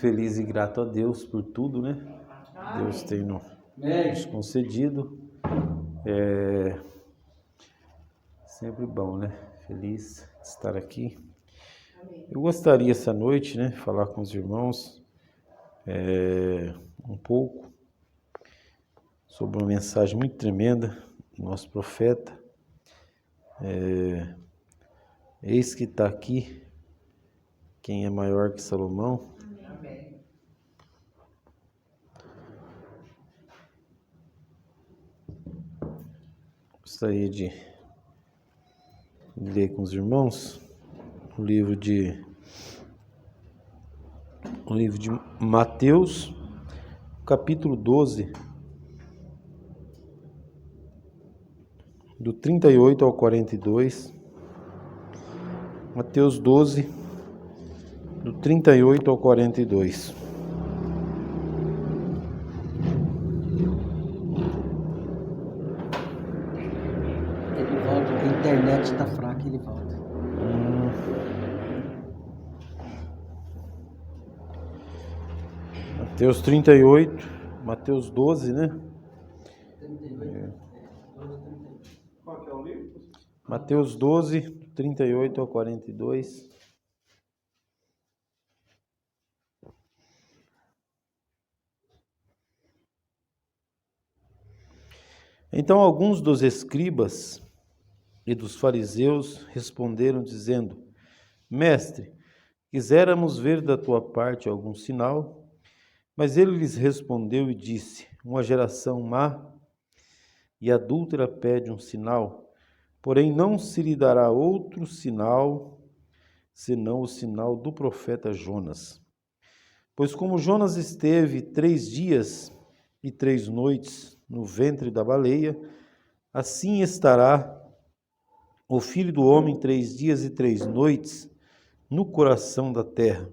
feliz e grato a Deus por tudo, né? Deus tem nos concedido. Sempre bom, né? Feliz de estar aqui. Eu gostaria essa noite, né, falar com os irmãos um pouco sobre uma mensagem muito tremenda do nosso profeta. Eis que está aqui quem é maior que Salomão. Amém. Gostaria de ler com os irmãos o livro de Mateus, capítulo 12, do 38 ao 42. Mateus 12, do 38 ao 42. Ele volta, a internet está fraca, ele volta. Mateus 38, Mateus 12, né? 38. Qual que é o livro? Mateus 12, do 38 ao 42. Então alguns dos escribas e dos fariseus responderam, dizendo: Mestre, quiséramos ver da tua parte algum sinal. Mas ele lhes respondeu e disse: Uma geração má e adúltera pede um sinal, porém não se lhe dará outro sinal, senão o sinal do profeta Jonas. Pois como Jonas esteve 3 dias e 3 noites no ventre da baleia, assim estará o Filho do Homem 3 dias e 3 noites no coração da terra.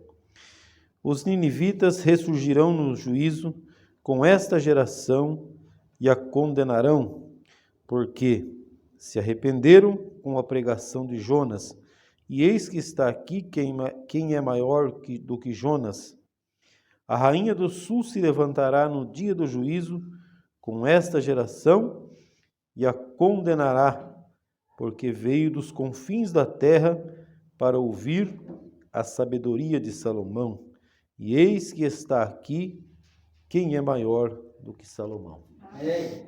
Os ninivitas ressurgirão no juízo com esta geração e a condenarão, porque se arrependeram com a pregação de Jonas. E eis que está aqui quem é maior do que Jonas. A rainha do sul se levantará no dia do juízo com esta geração e a condenará, porque veio dos confins da terra para ouvir a sabedoria de Salomão. E eis que está aqui quem é maior do que Salomão. Amém.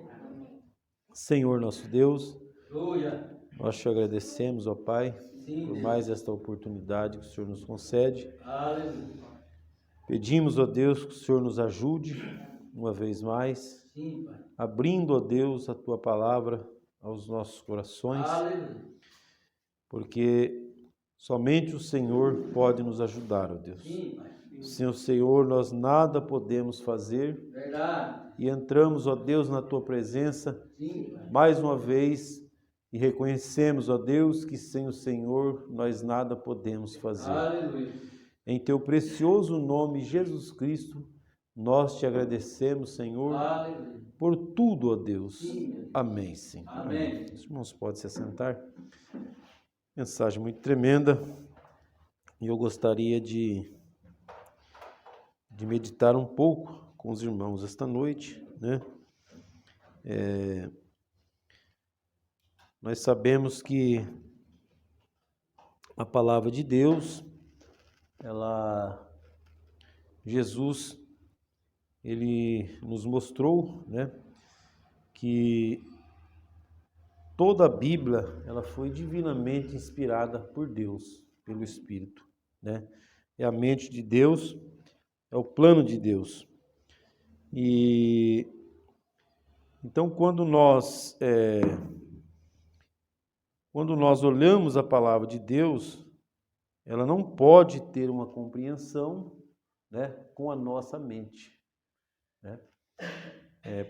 Senhor nosso Deus, Aleluia. nós te agradecemos, ó Pai, Sim, por Deus. mais esta oportunidade que o Senhor nos concede. Aleluia. Pedimos, ó Deus, que o Senhor nos ajude uma vez mais, Sim, Pai. abrindo, ó Deus, a tua palavra aos nossos corações, Aleluia. porque somente o Senhor pode nos ajudar, ó Deus. Sim, Pai. Sem o Senhor nós nada podemos fazer. Verdade. E entramos, ó Deus, na tua presença Sim, Pai. mais uma vez e reconhecemos, ó Deus, que sem o Senhor nós nada podemos fazer. Aleluia. Em teu precioso nome, Jesus Cristo, nós te agradecemos, Senhor, Aleluia. por tudo, ó Deus. Sim, meu Deus. Amém, Senhor. Amém. Os irmãos podem se assentar. Mensagem muito tremenda. E eu gostaria de meditar um pouco com os irmãos esta noite, né? Nós sabemos que a palavra de Deus, Jesus, ele nos mostrou, né, que toda a Bíblia, ela foi divinamente inspirada por Deus, pelo Espírito, né? É a mente de Deus, é o plano de Deus. E então, quando nós olhamos a palavra de Deus, ela não pode ter uma compreensão, né, com a nossa mente, né?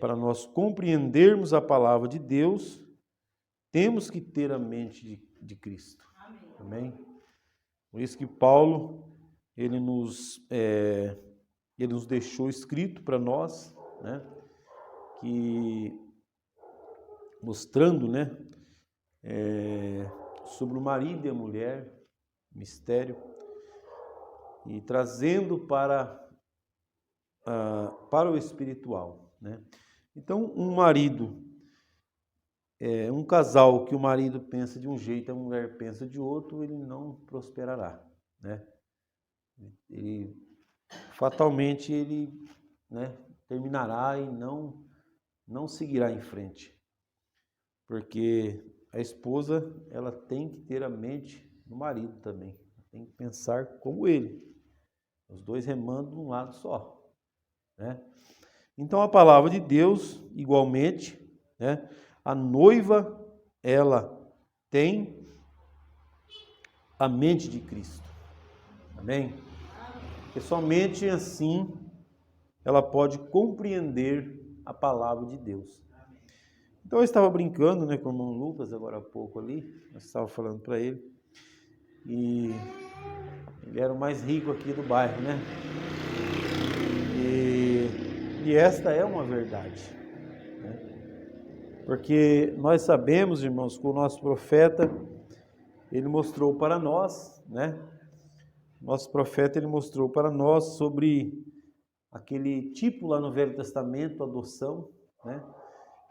Para nós compreendermos a palavra de Deus, temos que ter a mente de Cristo. Amém? Por isso que Paulo, ele nos deixou escrito para nós, né, que mostrando, né, sobre o marido e a mulher, mistério, e trazendo para para o espiritual, né? Então, um marido, um casal que o marido pensa de um jeito, a mulher pensa de outro, ele não prosperará, né? Ele fatalmente né, terminará e não seguirá em frente, porque a esposa ela tem que ter a mente do marido também, tem que pensar como ele, os dois remando de um lado só, né? Então a palavra de Deus, igualmente, né, a noiva ela tem a mente de Cristo, amém? Porque somente assim ela pode compreender a palavra de Deus. Então eu estava brincando, né, com o irmão Lucas agora há pouco ali, eu estava falando para ele, e ele era o mais rico aqui do bairro, né? E esta é uma verdade, né? Porque nós sabemos, irmãos, que o nosso profeta, ele mostrou para nós, né? Nosso profeta, ele mostrou para nós sobre aquele tipo lá no Velho Testamento, adoção, né?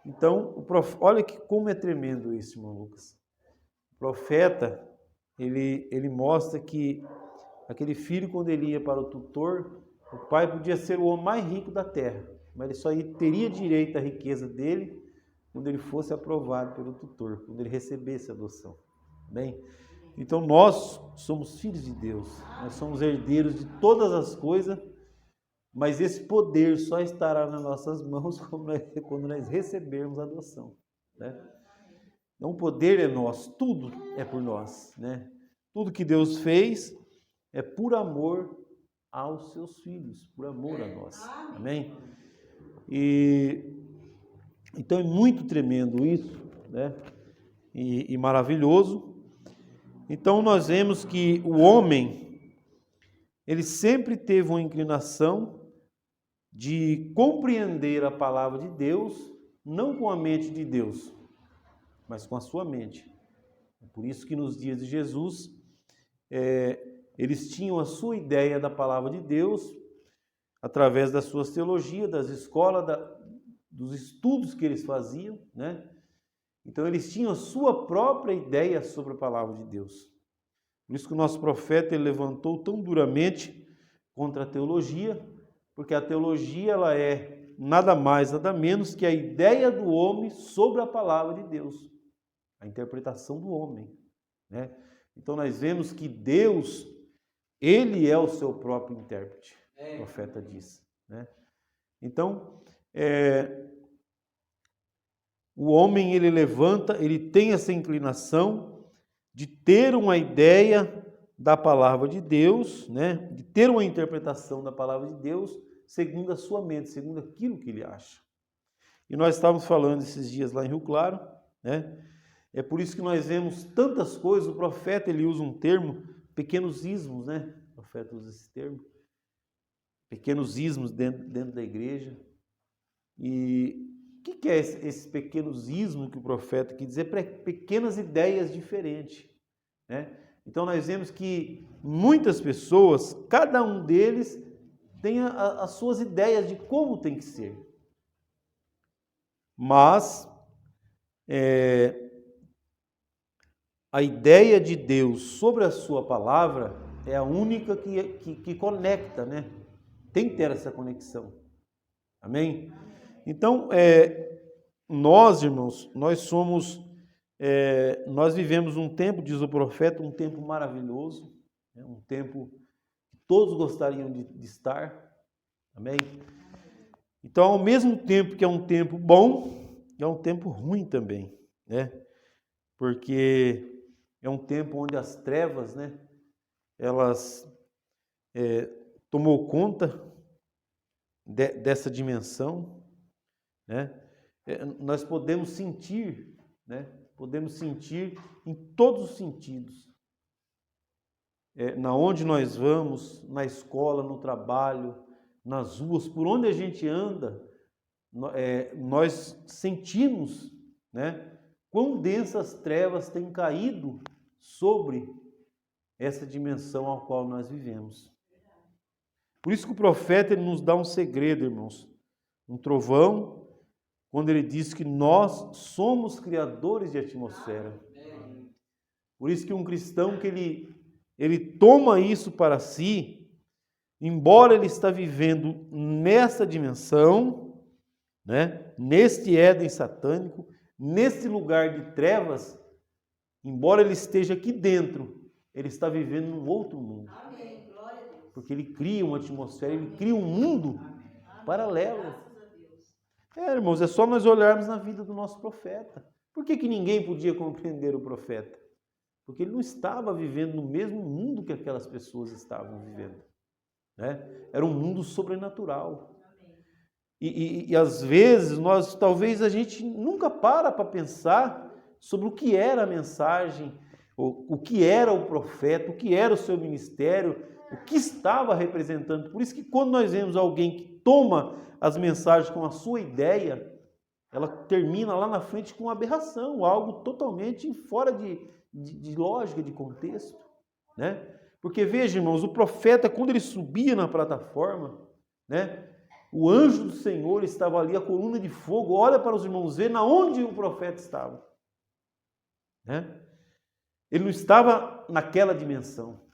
Então, olha que como é tremendo isso, irmão Lucas. O profeta, ele mostra que aquele filho, quando ele ia para o tutor, o pai podia ser o homem mais rico da terra, mas ele só teria direito à riqueza dele quando ele fosse aprovado pelo tutor, quando ele recebesse a adoção. Bem, então nós somos filhos de Deus, nós somos herdeiros de todas as coisas, mas esse poder só estará nas nossas mãos quando nós recebermos a adoção, né? Então o poder é nosso, tudo é por nós, né? Tudo que Deus fez é por amor aos seus filhos, por amor a nós, amém? Então é muito tremendo isso, né? E maravilhoso. Então nós vemos que o homem, ele sempre teve uma inclinação de compreender a palavra de Deus, não com a mente de Deus, mas com a sua mente. É por isso que nos dias de Jesus, eles tinham a sua ideia da palavra de Deus, através das suas teologias, das escolas, dos estudos que eles faziam, né? Então eles tinham a sua própria ideia sobre a palavra de Deus. Por isso que o nosso profeta ele levantou tão duramente contra a teologia, porque a teologia ela é nada mais, nada menos que a ideia do homem sobre a palavra de Deus, a interpretação do homem, né? Então nós vemos que Deus, ele é o seu próprio intérprete, o profeta diz, né? Então, o homem ele levanta, ele tem essa inclinação de ter uma ideia da palavra de Deus, né? De ter uma interpretação da palavra de Deus segundo a sua mente, segundo aquilo que ele acha. E nós estávamos falando esses dias lá em Rio Claro, né? É por isso que nós vemos tantas coisas, o profeta ele usa um termo, pequenos ismos, né? O profeta usa esse termo, pequenos ismos dentro da igreja. E o que é esse pequenos ismos que o profeta quer dizer? Pequenas ideias diferentes, né? Então nós vemos que muitas pessoas, cada um deles tem as suas ideias de como tem que ser. Mas a ideia de Deus sobre a sua palavra é a única que conecta, né? Tem que ter essa conexão. Amém? Então, nós, irmãos, nós vivemos um tempo, diz o profeta, um tempo maravilhoso, né? Um tempo que todos gostariam de estar. Amém? Então, ao mesmo tempo que é um tempo bom, é um tempo ruim também, né? Porque é um tempo onde as trevas, né? Elas tomou conta dessa dimensão, né? Nós podemos sentir, né? Podemos sentir em todos os sentidos. Na onde nós vamos, na escola, no trabalho, nas ruas, por onde a gente anda, nós sentimos, né? Quão densas trevas têm caído sobre essa dimensão ao qual nós vivemos. Por isso que o profeta ele nos dá um segredo, irmãos. Um trovão, quando ele diz que nós somos criadores de atmosfera. Por isso que um cristão que ele toma isso para si, embora ele está vivendo nessa dimensão, né, neste Éden satânico, neste lugar de trevas, embora ele esteja aqui dentro, ele está vivendo num outro mundo. Porque ele cria uma atmosfera, ele cria um mundo paralelo. Irmãos, é só nós olharmos na vida do nosso profeta. Por que ninguém podia compreender o profeta? Porque ele não estava vivendo no mesmo mundo que aquelas pessoas estavam vivendo. Né? Era um mundo sobrenatural. E às vezes, talvez a gente nunca para pensar sobre o que era a mensagem, o que era o profeta, o que era o seu ministério, o que estava representando. Por isso que quando nós vemos alguém que toma as mensagens com a sua ideia, ela termina lá na frente com uma aberração, algo totalmente fora de lógica, de contexto, né? Porque veja, irmãos, o profeta, quando ele subia na plataforma, né, o anjo do Senhor estava ali, a coluna de fogo, olha para os irmãos ver na onde o profeta estava, né? Ele não estava naquela dimensão,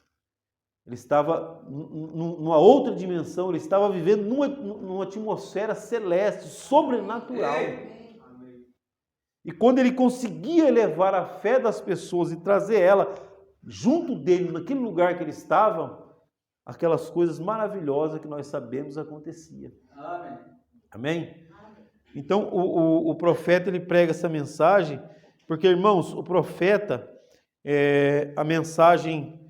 ele estava numa outra dimensão, ele estava vivendo numa atmosfera celeste, sobrenatural. E quando ele conseguia elevar a fé das pessoas e trazer ela junto dele, naquele lugar que ele estava, aquelas coisas maravilhosas que nós sabemos aconteciam. Amém? Então, o profeta, ele prega essa mensagem, porque, irmãos, o profeta, a mensagem,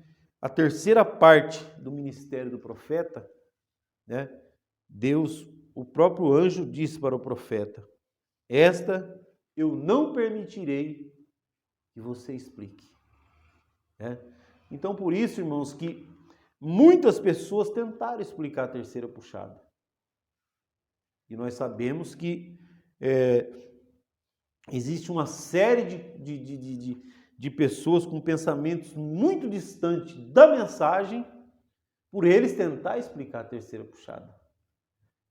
a terceira parte do ministério do profeta, né? Deus, o próprio anjo disse para o profeta: esta eu não permitirei que você explique. Né? Então, por isso, irmãos, que muitas pessoas tentaram explicar a terceira puxada. E nós sabemos que existe uma série de pessoas com pensamentos muito distantes da mensagem, por eles tentar explicar a terceira puxada.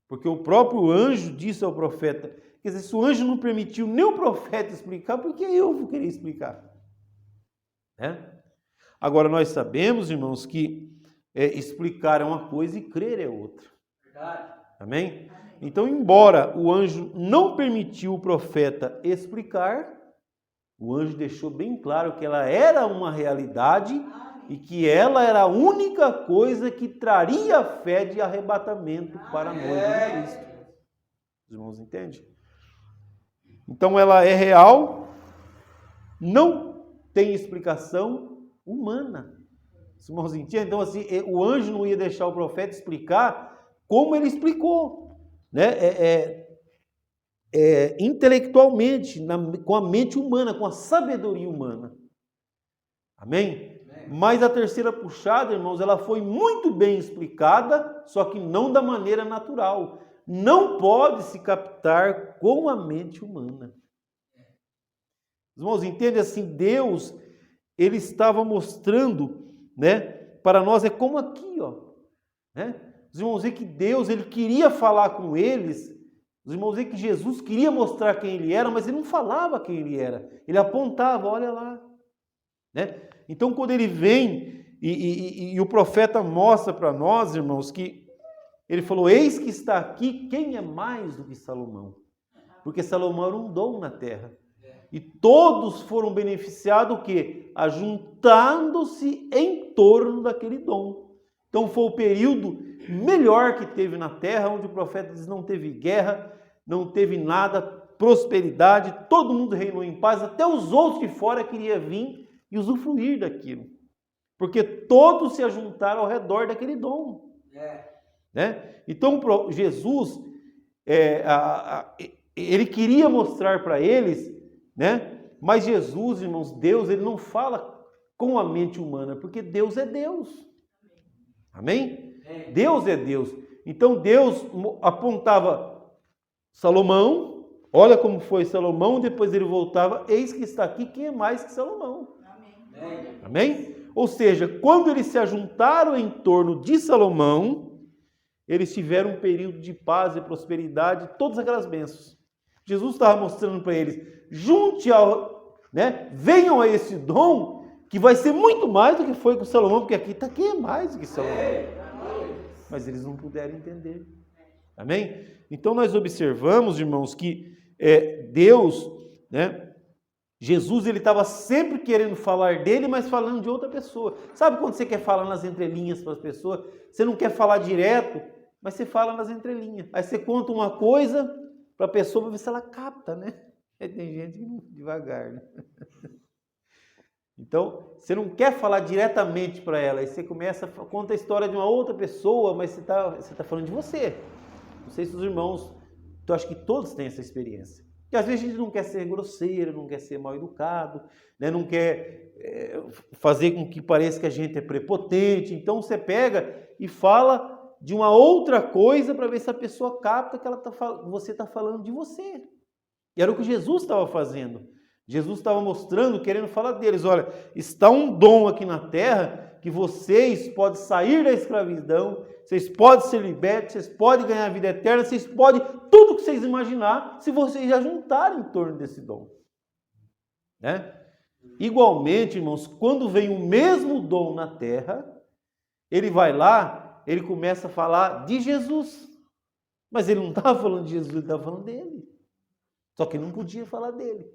Porque o próprio anjo disse ao profeta, quer dizer, se o anjo não permitiu nem o profeta explicar, por que eu vou querer explicar? Né? Agora, nós sabemos, irmãos, que explicar é uma coisa e crer é outra. Verdade. Amém? Então, embora o anjo não permitiu o profeta explicar, o anjo deixou bem claro que ela era uma realidade e que ela era a única coisa que traria a fé de arrebatamento para a noiva de Cristo. Os irmãos entendem? Então, ela é real, não tem explicação humana. Os irmãos entendem? Então, assim, o anjo não ia deixar o profeta explicar como ele explicou, né? Intelectualmente, com a mente humana, com a sabedoria humana. Amém? Mas a terceira puxada, irmãos, ela foi muito bem explicada, só que não da maneira natural. Não pode se captar com a mente humana. Os irmãos, entendem assim? Deus, ele estava mostrando, né, para nós, é como aqui, ó, né? Os irmãos veem que Deus, ele queria falar com eles. Os irmãos veem que Jesus queria mostrar quem ele era, mas ele não falava quem ele era. Ele apontava, olha lá, né? Então, quando ele vem e o profeta mostra para nós, irmãos, que ele falou, eis que está aqui quem é mais do que Salomão. Porque Salomão era um dom na terra. E todos foram beneficiados o quê? Ajuntando-se em torno daquele dom. Então, foi o período melhor que teve na terra, onde o profeta diz, não teve guerra, não teve nada, prosperidade, todo mundo reinou em paz, até os outros de fora queriam vir e usufruir daquilo, porque todos se ajuntaram ao redor daquele dom. Né? Então, Jesus, ele queria mostrar para eles, né? Mas Jesus, irmãos, Deus, ele não fala com a mente humana, porque Deus é Deus. Amém? Deus é Deus. Então, Deus apontava Salomão, olha como foi Salomão, depois ele voltava, eis que está aqui quem é mais que Salomão. Amém? Ou seja, quando eles se ajuntaram em torno de Salomão, eles tiveram um período de paz e prosperidade, todas aquelas bênçãos. Jesus estava mostrando para eles, venham a esse dom, que vai ser muito mais do que foi com Salomão, porque aqui é mais do que Salomão. Mas eles não puderam entender. Amém? Então nós observamos, irmãos, que Deus, Jesus, ele estava sempre querendo falar dele, mas falando de outra pessoa. Sabe quando você quer falar nas entrelinhas para as pessoas? Você não quer falar direto, mas você fala nas entrelinhas. Aí você conta uma coisa para a pessoa, para ver se ela capta, né? Tem gente que não devagar, né? Então, você não quer falar diretamente para ela, aí você conta a história de uma outra pessoa, mas você tá falando de você. Não sei se os irmãos, eu acho que todos têm essa experiência. Porque às vezes a gente não quer ser grosseiro, não quer ser mal educado, né? Não quer fazer com que pareça que a gente é prepotente. Então você pega e fala de uma outra coisa para ver se a pessoa capta que você está falando de você. E era o que Jesus estava fazendo. Jesus estava mostrando, querendo falar deles. Olha, está um dom aqui na terra que vocês podem sair da escravidão, vocês podem ser libertos, vocês podem ganhar a vida eterna, vocês podem tudo que vocês imaginar se vocês já juntarem em torno desse dom. Né? Igualmente, irmãos, quando vem o mesmo dom na terra, ele vai lá, ele começa a falar de Jesus. Mas ele não estava falando de Jesus, ele estava falando dele. Só que ele não podia falar dele.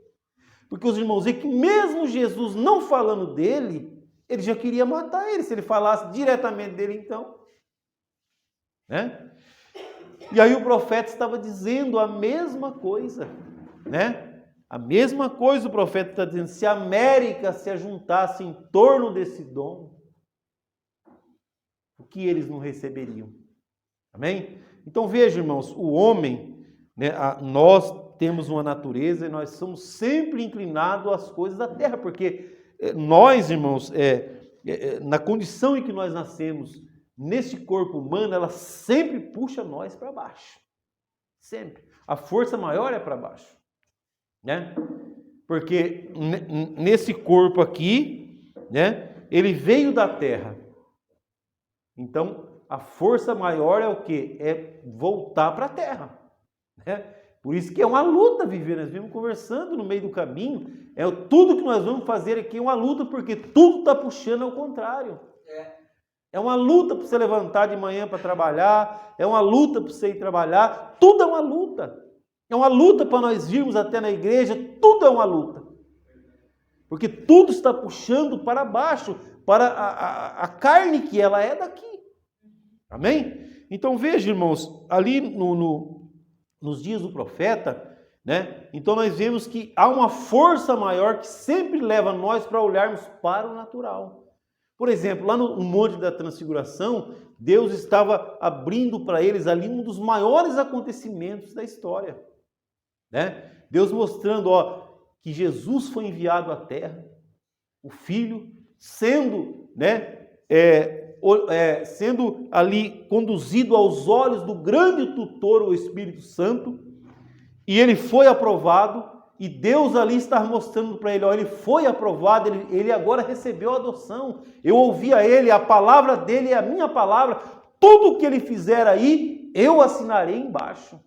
Porque os irmãos veem que mesmo Jesus não falando dele, ele já queria matar ele. Se ele falasse diretamente dele, então. Né? E aí o profeta estava dizendo a mesma coisa. Né? A mesma coisa o profeta está dizendo. Se a América se ajuntasse em torno desse dom, o que eles não receberiam? Amém? Então veja, irmãos, o homem, né, nós temos uma natureza e nós somos sempre inclinados às coisas da terra, porque nós, irmãos, na condição em que nós nascemos, nesse corpo humano, ela sempre puxa nós para baixo. Sempre. A força maior é para baixo. Né? Porque nesse corpo aqui, né, ele veio da terra. Então, a força maior é o quê? É voltar para a terra. Né? Por isso que é uma luta viver, nós vimos conversando no meio do caminho, tudo que nós vamos fazer aqui é uma luta, porque tudo está puxando ao contrário. É uma luta para você levantar de manhã para trabalhar, é uma luta para você ir trabalhar, tudo é uma luta. É uma luta para nós virmos até na igreja, tudo é uma luta. Porque tudo está puxando para baixo, para a carne que ela é daqui. Amém? Então veja, irmãos, ali nos dias do profeta, né? Então nós vemos que há uma força maior que sempre leva nós para olharmos para o natural. Por exemplo, lá no Monte da Transfiguração, Deus estava abrindo para eles ali um dos maiores acontecimentos da história. Né? Deus mostrando que Jesus foi enviado à terra, o Filho, sendo, né, sendo ali conduzido aos olhos do grande tutor, o Espírito Santo, e ele foi aprovado, e Deus ali está mostrando para ele, ele foi aprovado, ele agora recebeu a adoção, eu ouvi a ele, a palavra dele é a minha palavra, tudo que ele fizer aí, eu assinarei embaixo.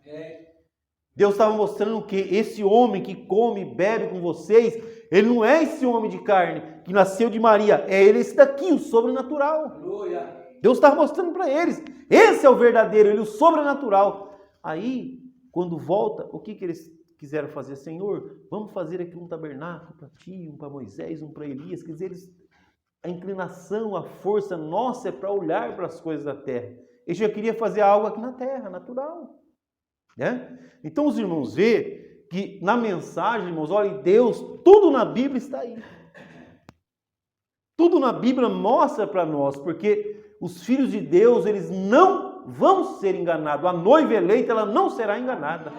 Deus estava mostrando que esse homem que come e bebe com vocês, ele não é esse homem de carne que nasceu de Maria, é ele esse daqui, o sobrenatural. Aleluia. Deus estava mostrando para eles, esse é o verdadeiro, ele é o sobrenatural. Aí, quando volta, o que eles quiseram fazer? Senhor, vamos fazer aqui um tabernáculo para ti, um para Moisés, um para Elias. Quer dizer, a inclinação, a força nossa é para olhar para as coisas da terra. Ele já queria fazer algo aqui na terra, natural. Né? Então os irmãos vê que na mensagem, irmãos, olha, Deus, tudo na Bíblia está aí. Tudo na Bíblia mostra para nós, porque os filhos de Deus, eles não vão ser enganados. A noiva eleita, ela não será enganada.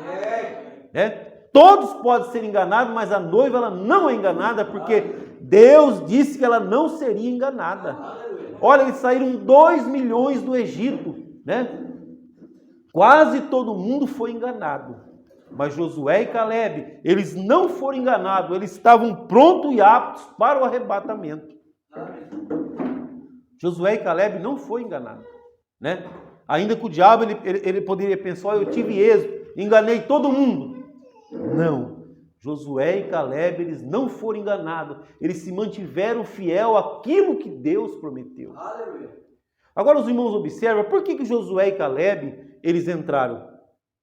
Né? Todos podem ser enganados, mas a noiva, ela não é enganada, porque Deus disse que ela não seria enganada. Olha, eles saíram 2 milhões do Egito, né? Quase todo mundo foi enganado, mas Josué e Calebe, eles não foram enganados, eles estavam prontos e aptos para o arrebatamento. Josué e Calebe não foram enganados, né? Ainda que o diabo ele poderia pensar, eu tive êxito, enganei todo mundo. Não. Josué e Caleb, eles não foram enganados. Eles se mantiveram fiel àquilo que Deus prometeu. Aleluia. Agora os irmãos observam, por que Josué e Caleb, eles entraram?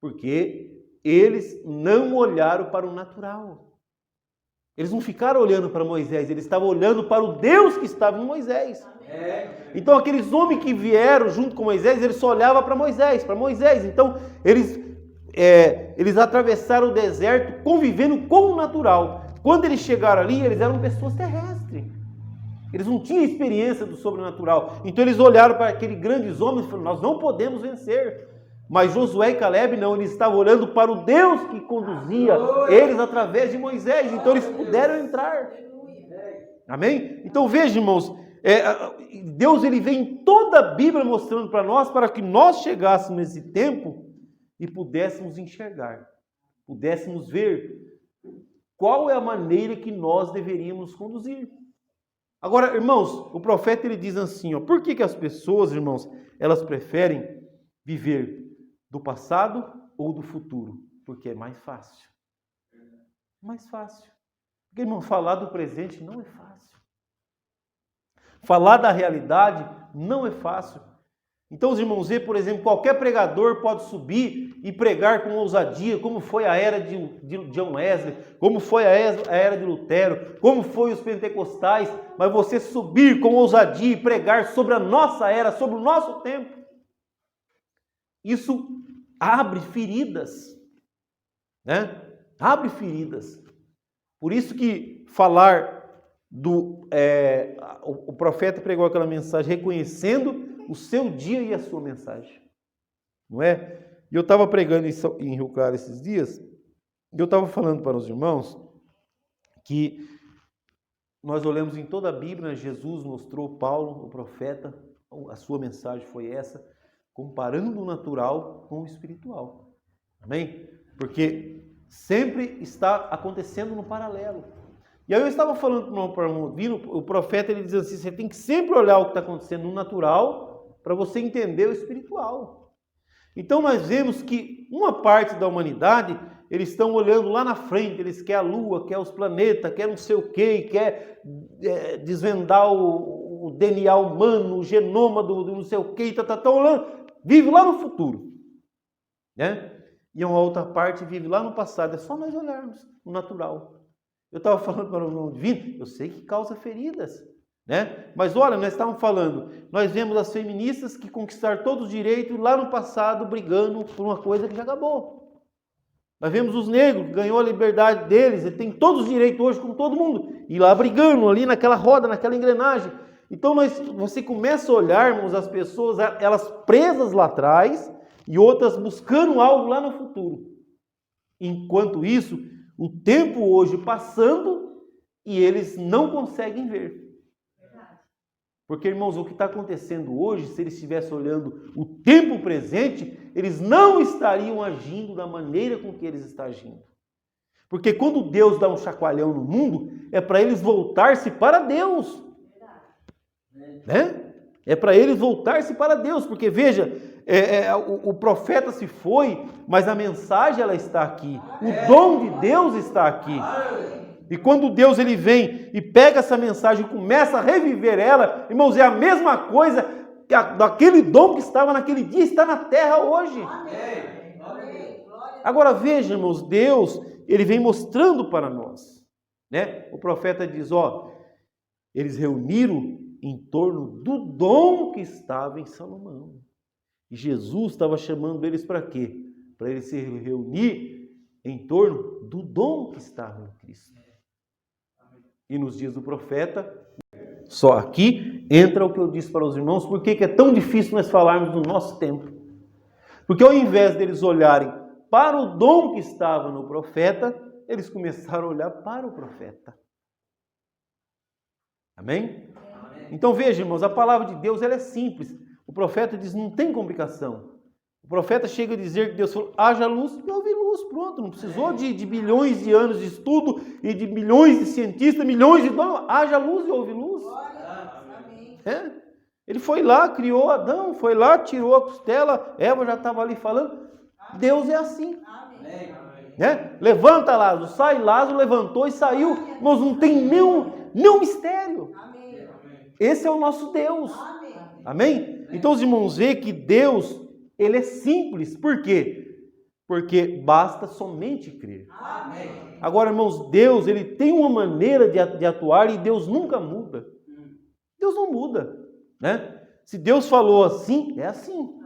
Porque eles não olharam para o natural. Eles não ficaram olhando para Moisés, eles estavam olhando para o Deus que estava em Moisés. Então aqueles homens que vieram junto com Moisés, eles só olhavam para Moisés, Então eles atravessaram o deserto convivendo com o natural. Quando eles chegaram ali, eles eram pessoas terrestres. Eles não tinham experiência do sobrenatural. Então eles olharam para aqueles grandes homens e falaram, nós não podemos vencer. Mas Josué e Caleb não, eles estavam olhando para o Deus que conduzia eles através de Moisés. Então eles puderam entrar. Amém? Então veja, irmãos, Deus ele vem em toda a Bíblia mostrando para nós, para que nós chegássemos nesse tempo e pudéssemos enxergar, pudéssemos ver qual é a maneira que nós deveríamos conduzir. Agora, irmãos, o profeta ele diz assim, ó, por que as pessoas, irmãos, elas preferem viver do passado ou do futuro? Porque é mais fácil. Mais fácil. Porque, irmão, falar do presente não é fácil. Falar da realidade não é fácil. Então, os irmãos, por exemplo, qualquer pregador pode subir e pregar com ousadia, como foi a era de John Wesley, como foi a era de Lutero, como foi os pentecostais, mas você subir com ousadia e pregar sobre a nossa era, sobre o nosso tempo, isso abre feridas, né? Abre feridas. Por isso que falar o profeta pregou aquela mensagem reconhecendo o seu dia e a sua mensagem, não é? E eu estava pregando em Rio Claro esses dias, e eu estava falando para os irmãos que nós olhamos em toda a Bíblia, Jesus mostrou Paulo, o profeta, a sua mensagem foi essa, comparando o natural com o espiritual, amém? Porque sempre está acontecendo no paralelo. E aí eu estava falando para um ouvindo, o profeta ele diz assim, você tem que sempre olhar o que está acontecendo no natural para você entender o espiritual. Então nós vemos que uma parte da humanidade, eles estão olhando lá na frente, eles querem a Lua, querem os planetas, querem não sei o quê, quer desvendar o DNA humano, o genoma do não sei o quê, tá olhando, vive lá no futuro, né? E uma outra parte vive lá no passado, é só nós olharmos o natural. Eu estava falando para o irmão divino, eu sei que causa feridas, né? Mas olha, nós estávamos falando, nós vemos as feministas que conquistaram todos os direitos lá no passado brigando por uma coisa que já acabou. Nós vemos os negros que ganhou a liberdade deles, ele tem todos os direitos hoje como todo mundo, e lá brigando ali naquela roda, naquela engrenagem. Então você começa a olhar, irmãos, as pessoas, elas presas lá atrás e outras buscando algo lá no futuro. Enquanto isso, o tempo hoje passando e eles não conseguem ver. Porque, irmãos, o que está acontecendo hoje, se eles estivessem olhando o tempo presente, eles não estariam agindo da maneira com que eles estão agindo. Porque quando Deus dá um chacoalhão no mundo, é para eles voltar-se para Deus. Né? É para eles voltar-se para Deus. Porque, veja, o profeta se foi, mas a mensagem ela está aqui. O dom de Deus está aqui. E quando Deus ele vem e pega essa mensagem e começa a reviver ela, irmãos, é a mesma coisa que daquele dom que estava naquele dia está na terra hoje. Agora veja, irmãos, Deus ele vem mostrando para nós, né? O profeta diz, eles reuniram em torno do dom que estava em Salomão. E Jesus estava chamando eles para quê? Para eles se reunir em torno do dom que estava em Cristo. E nos dias do profeta, só aqui entra o que eu disse para os irmãos, por que é tão difícil nós falarmos do nosso tempo? Porque ao invés deles olharem para o dom que estava no profeta, eles começaram a olhar para o profeta. Amém? Então veja, irmãos, a palavra de Deus ela é simples. O profeta diz, não tem complicação. O profeta chega a dizer que Deus falou, haja luz, e houve luz, pronto. Não precisou de bilhões de anos de estudo e de milhões de cientistas, milhões de donos. Haja luz e houve luz. Ele foi lá, criou Adão, foi lá, tirou a costela, Eva já estava ali falando. Deus é assim. Né? Levanta Lázaro, sai Lázaro, levantou e saiu. Irmãos, não tem nenhum mistério. Esse é o nosso Deus. Amém? Então os irmãos veem que Deus, ele é simples. Por quê? Porque basta somente crer. Agora, irmãos, Deus, ele tem uma maneira de atuar e Deus nunca muda. Deus não muda, né? Se Deus falou assim, é assim.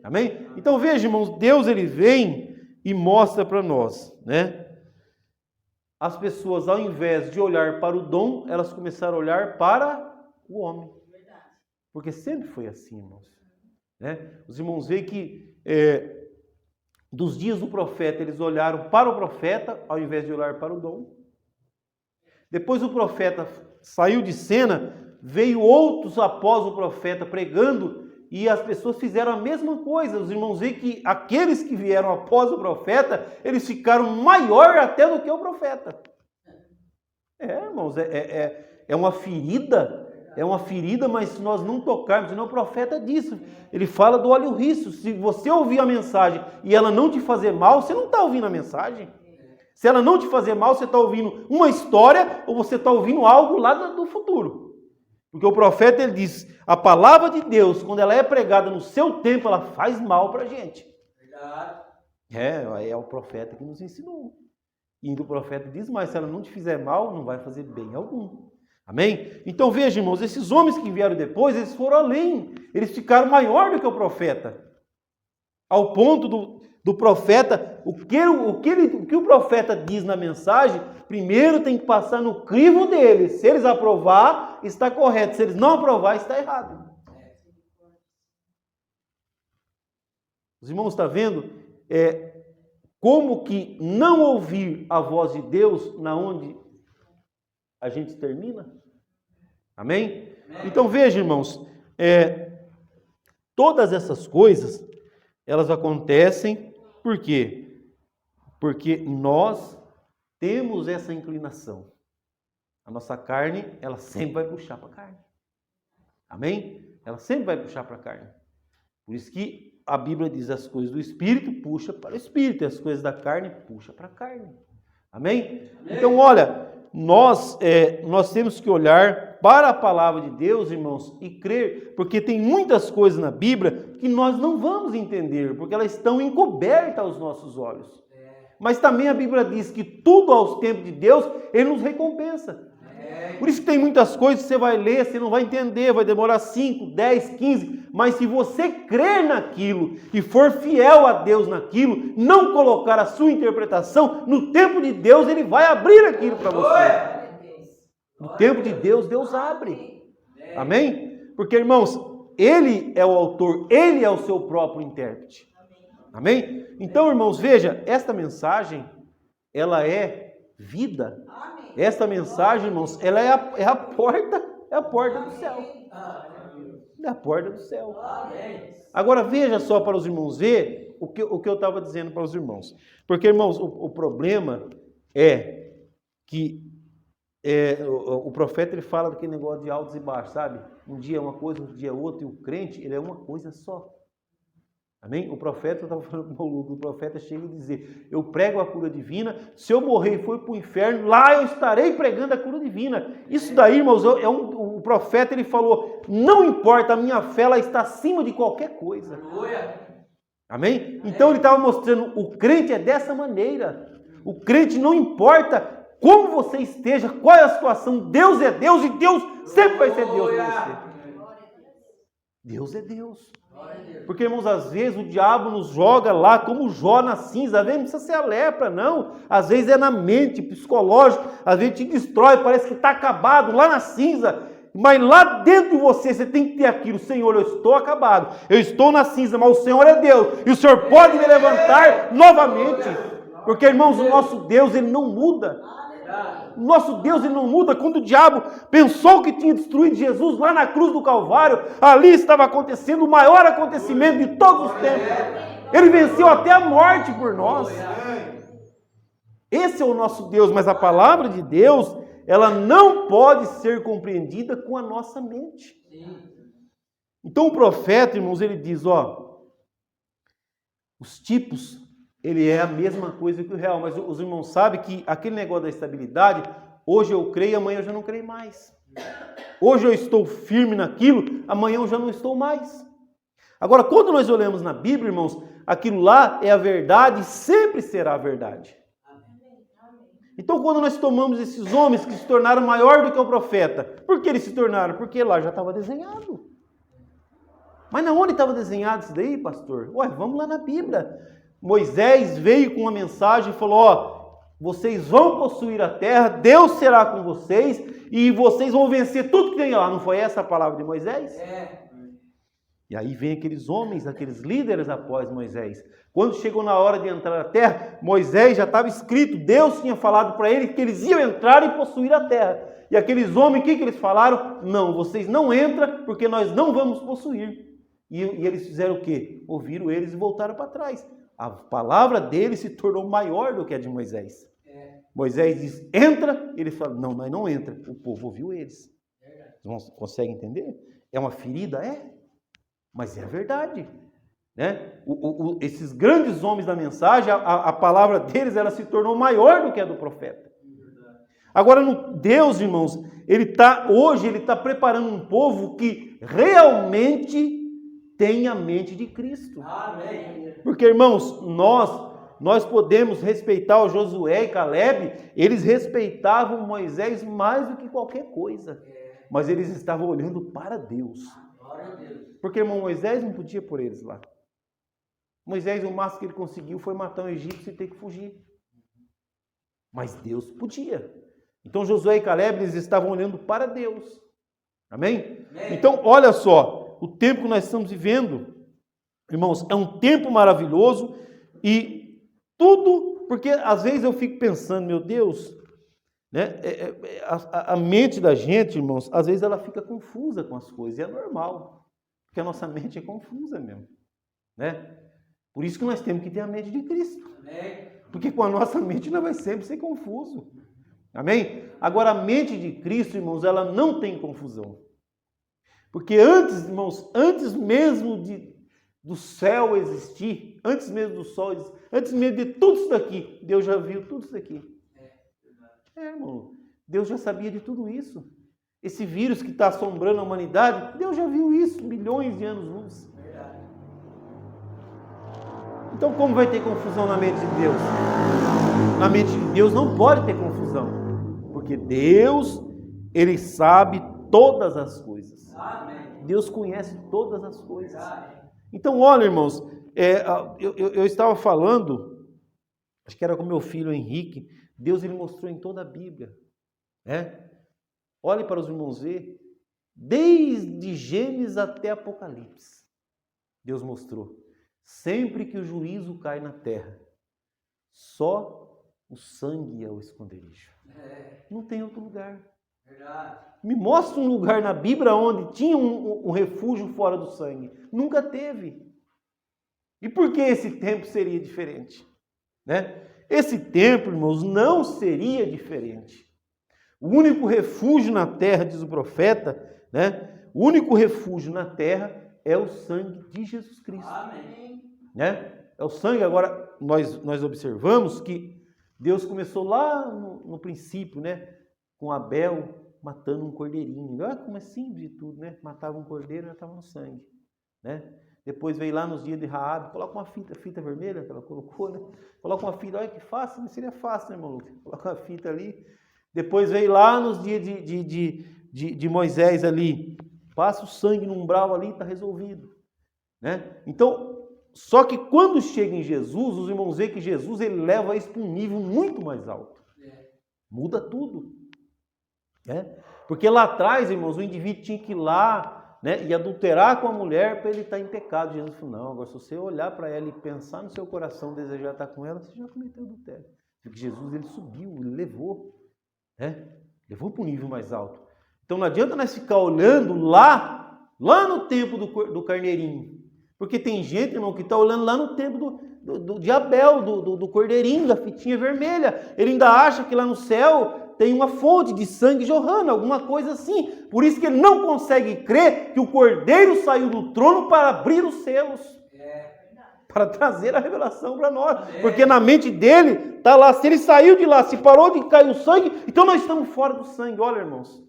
Amém? Então veja, irmãos, Deus, ele vem e mostra para nós, né? As pessoas, ao invés de olhar para o dom, elas começaram a olhar para o homem. Porque sempre foi assim, irmãos. Né? Os irmãos veem que dos dias do profeta, eles olharam para o profeta, ao invés de olhar para o dom. Depois o profeta saiu de cena, veio outros após o profeta pregando, e as pessoas fizeram a mesma coisa. Os irmãos veem que aqueles que vieram após o profeta, eles ficaram maior até do que o profeta. Irmãos, é uma ferida. É uma ferida, mas se nós não tocarmos, senão o profeta disse, ele fala do óleo riço. Se você ouvir a mensagem e ela não te fazer mal, você não está ouvindo a mensagem. Se ela não te fazer mal, você está ouvindo uma história ou você está ouvindo algo lá do futuro. Porque o profeta, ele diz, a palavra de Deus, quando ela é pregada no seu tempo, ela faz mal para a gente. É o profeta que nos ensinou. E o profeta diz, mas se ela não te fizer mal, não vai fazer bem algum. Amém? Então veja, irmãos, esses homens que vieram depois, eles foram além. Eles ficaram maior do que o profeta. Ao ponto do profeta, o que o profeta diz na mensagem, primeiro tem que passar no crivo deles. Se eles aprovar, está correto. Se eles não aprovar, está errado. Os irmãos estão vendo como que não ouvir a voz de Deus na onde a gente termina? Amém? Então veja, irmãos, todas essas coisas, elas acontecem por quê? Porque nós temos essa inclinação. A nossa carne, ela sempre vai puxar para a carne. Amém? Ela sempre vai puxar para a carne. Por isso que a Bíblia diz, as coisas do Espírito puxa para o Espírito, e as coisas da carne puxa para a carne. Amém? Então, olha, nós temos que olhar para a palavra de Deus, irmãos, e crer, porque tem muitas coisas na Bíblia que nós não vamos entender, porque elas estão encobertas aos nossos olhos. Mas também a Bíblia diz que tudo aos tempos de Deus, Ele nos recompensa. Por isso que tem muitas coisas que você vai ler, você não vai entender, vai demorar 5, 10, 15, mas se você crer naquilo e for fiel a Deus naquilo, não colocar a sua interpretação, no tempo de Deus Ele vai abrir aquilo para você. No tempo de Deus, Deus abre. Amém? Porque, irmãos, Ele é o autor, Ele é o seu próprio intérprete. Amém? Então, irmãos, veja, esta mensagem, ela é vida. Esta mensagem, irmãos, ela é a porta do céu. É a porta do céu. Agora, veja só para os irmãos ver o que eu estava dizendo para os irmãos. Porque, irmãos, o problema é que o profeta, ele fala daquele negócio de altos e baixos, sabe? Um dia é uma coisa, um dia é outra, e o crente, ele é uma coisa só. Amém? O profeta, eu estava falando com o Lucas, o profeta chega a dizer, eu prego a cura divina, se eu morrer e for para o inferno, lá eu estarei pregando a cura divina. Isso daí, irmãos, o profeta, ele falou, não importa, a minha fé, ela está acima de qualquer coisa. Amém? Então ele estava mostrando, o crente é dessa maneira. O crente não importa como você esteja, qual é a situação, Deus é Deus e Deus sempre vai ser Deus para você. Deus é Deus. Porque, irmãos, às vezes o diabo nos joga lá como Jó na cinza. Às vezes não precisa ser a lepra, não. Às vezes é na mente, psicológico. Às vezes te destrói, parece que está acabado lá na cinza. Mas lá dentro de você, você tem que ter aquilo. Senhor, eu estou acabado. Eu estou na cinza, mas o Senhor é Deus. E o Senhor pode me levantar novamente. Porque, irmãos, o nosso Deus, Ele não muda. O nosso Deus, Ele não muda. Quando o diabo pensou que tinha destruído Jesus lá na cruz do Calvário, ali estava acontecendo o maior acontecimento de todos os tempos. Ele venceu até a morte por nós. Esse é o nosso Deus, mas a palavra de Deus, ela não pode ser compreendida com a nossa mente. Então o profeta, irmãos, ele diz, ó, os tipos, ele é a mesma coisa que o real, mas os irmãos sabem que aquele negócio da estabilidade, hoje eu creio, amanhã eu já não creio mais. Hoje eu estou firme naquilo, amanhã eu já não estou mais. Agora, quando nós olhamos na Bíblia, irmãos, aquilo lá é a verdade e sempre será a verdade. Então, quando nós tomamos esses homens que se tornaram maior do que o profeta, por que eles se tornaram? Porque lá já estava desenhado. Mas na onde estava desenhado isso daí, pastor? Ué, vamos lá na Bíblia. Moisés veio com uma mensagem e falou, ó, vocês vão possuir a terra, Deus será com vocês e vocês vão vencer tudo que tem lá. Não foi essa a palavra de Moisés? E aí vem aqueles homens, aqueles líderes após Moisés. Quando chegou na hora de entrar na terra, Moisés já estava escrito, Deus tinha falado para ele que eles iam entrar e possuir a terra. E aqueles homens, o que eles falaram? Não, vocês não entram porque nós não vamos possuir. E eles fizeram o quê? Ouviram eles e voltaram para trás. A palavra deles se tornou maior do que a de Moisés. Moisés diz, entra, eles falam, não, nós não entra. O povo ouviu eles. Vocês conseguem entender? É uma ferida? É. Mas é a verdade. Né? Esses grandes homens da mensagem, a palavra deles ela se tornou maior do que a do profeta. Agora, Deus, irmãos, hoje ele está preparando um povo que realmente tem a mente de Cristo. Amém. Porque, irmãos, nós podemos respeitar o Josué e Caleb, eles respeitavam Moisés mais do que qualquer coisa. Mas eles estavam olhando para Deus. Porque, irmão, Moisés não podia por eles lá. Moisés, o máximo que ele conseguiu foi matar um egípcio e ter que fugir. Mas Deus podia. Então Josué e Caleb, eles estavam olhando para Deus. Amém? Amém? Então, olha só, o tempo que nós estamos vivendo, irmãos, é um tempo maravilhoso e tudo, porque às vezes eu fico pensando, meu Deus, né? A mente da gente, irmãos, às vezes ela fica confusa com as coisas, e é normal, porque a nossa mente é confusa mesmo, né? Por isso que nós temos que ter a mente de Cristo. Porque com a nossa mente nós vai sempre ser confuso. Amém? Agora a mente de Cristo, irmãos, ela não tem confusão. Porque antes, irmãos, antes mesmo do céu existir, antes mesmo do sol existir, antes mesmo de tudo isso daqui, Deus já viu tudo isso daqui. Irmão, Deus já sabia de tudo isso. Esse vírus que está assombrando a humanidade, Deus já viu isso, milhões de anos-luz. Então como vai ter confusão na mente de Deus? Na mente de Deus não pode ter confusão, porque Deus, Ele sabe todas as coisas. Amém. Deus conhece todas as coisas. Então, olha, irmãos, eu estava falando, acho que era com meu filho Henrique, Deus ele mostrou em toda a Bíblia. Olhe para os irmãos ver, desde Gênesis até Apocalipse, Deus mostrou. Sempre que o juízo cai na terra, só o sangue é o esconderijo. Não tem outro lugar. Me mostra um lugar na Bíblia onde tinha um refúgio fora do sangue. Nunca teve. E por que esse tempo seria diferente? Né? Esse tempo, irmãos, não seria diferente. O único refúgio na terra, diz o profeta, né? O único refúgio na terra é o sangue de Jesus Cristo. Amém. Né? É o sangue. Agora, nós observamos que Deus começou lá no princípio, né? Com Abel matando um cordeirinho. Olha como é simples de tudo, né? Matava um cordeiro e já estava no sangue. Né? Depois veio lá nos dias de Raabe, coloca uma fita vermelha que ela colocou, né? Coloca uma fita, olha que fácil, seria fácil, né, irmão Lucas? Coloca uma fita ali. Depois veio lá nos dias de Moisés ali, passa o sangue no umbral ali, está resolvido. Né? Então, só que quando chega em Jesus, os irmãos veem que Jesus ele leva isso para um nível muito mais alto. Muda tudo. Né? Porque lá atrás, irmãos, o indivíduo tinha que ir lá, né, e adulterar com a mulher para ele estar em pecado. Jesus falou, não, agora se você olhar para ela e pensar no seu coração, desejar estar com ela, você já cometeu adultério. Porque Jesus ele subiu, ele levou. Né? Levou para um nível mais alto. Então não adianta nós ficar olhando lá no tempo do carneirinho. Porque tem gente, irmão, que está olhando lá no tempo de Abel, do cordeirinho, da fitinha vermelha. Ele ainda acha que lá no céu tem uma fonte de sangue jorrando, alguma coisa assim. Por isso que ele não consegue crer que o Cordeiro saiu do trono para abrir os selos. Para trazer a revelação para nós. Porque na mente dele está lá, se ele saiu de lá, se parou de cair o sangue, então nós estamos fora do sangue. Olha, irmãos,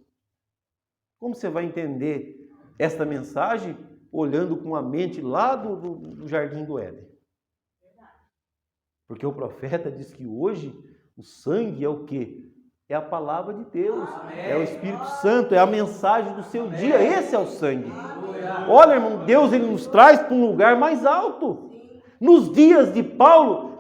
como você vai entender esta mensagem olhando com a mente lá do Jardim do Éden? Porque o profeta diz que hoje o sangue é o quê? É a palavra de Deus, é o Espírito Santo, é a mensagem do seu dia, esse é o sangue. Olha, irmão, Deus ele nos traz para um lugar mais alto. Nos dias de Paulo,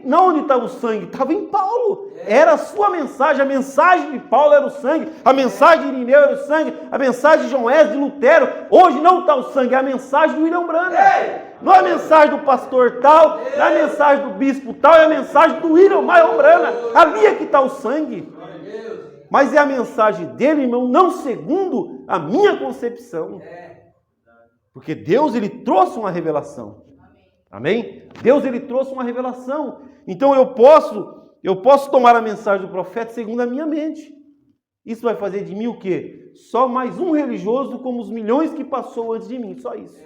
onde estava o sangue? Estava em Paulo. Era a sua mensagem, a mensagem de Paulo era o sangue, a mensagem de Irineu era o sangue, a mensagem de João Wesley, de Lutero. Hoje não está o sangue, é a mensagem do William Branham. Não é a mensagem do pastor tal, não é a mensagem do bispo tal, é a mensagem do William Branham. Ali é que está o sangue. Mas é a mensagem dele, irmão, não segundo a minha concepção. Porque Deus, ele trouxe uma revelação. Amém? Deus, ele trouxe uma revelação. Então eu posso tomar a mensagem do profeta segundo a minha mente. Isso vai fazer de mim o quê? Só mais um religioso como os milhões que passou antes de mim, só isso.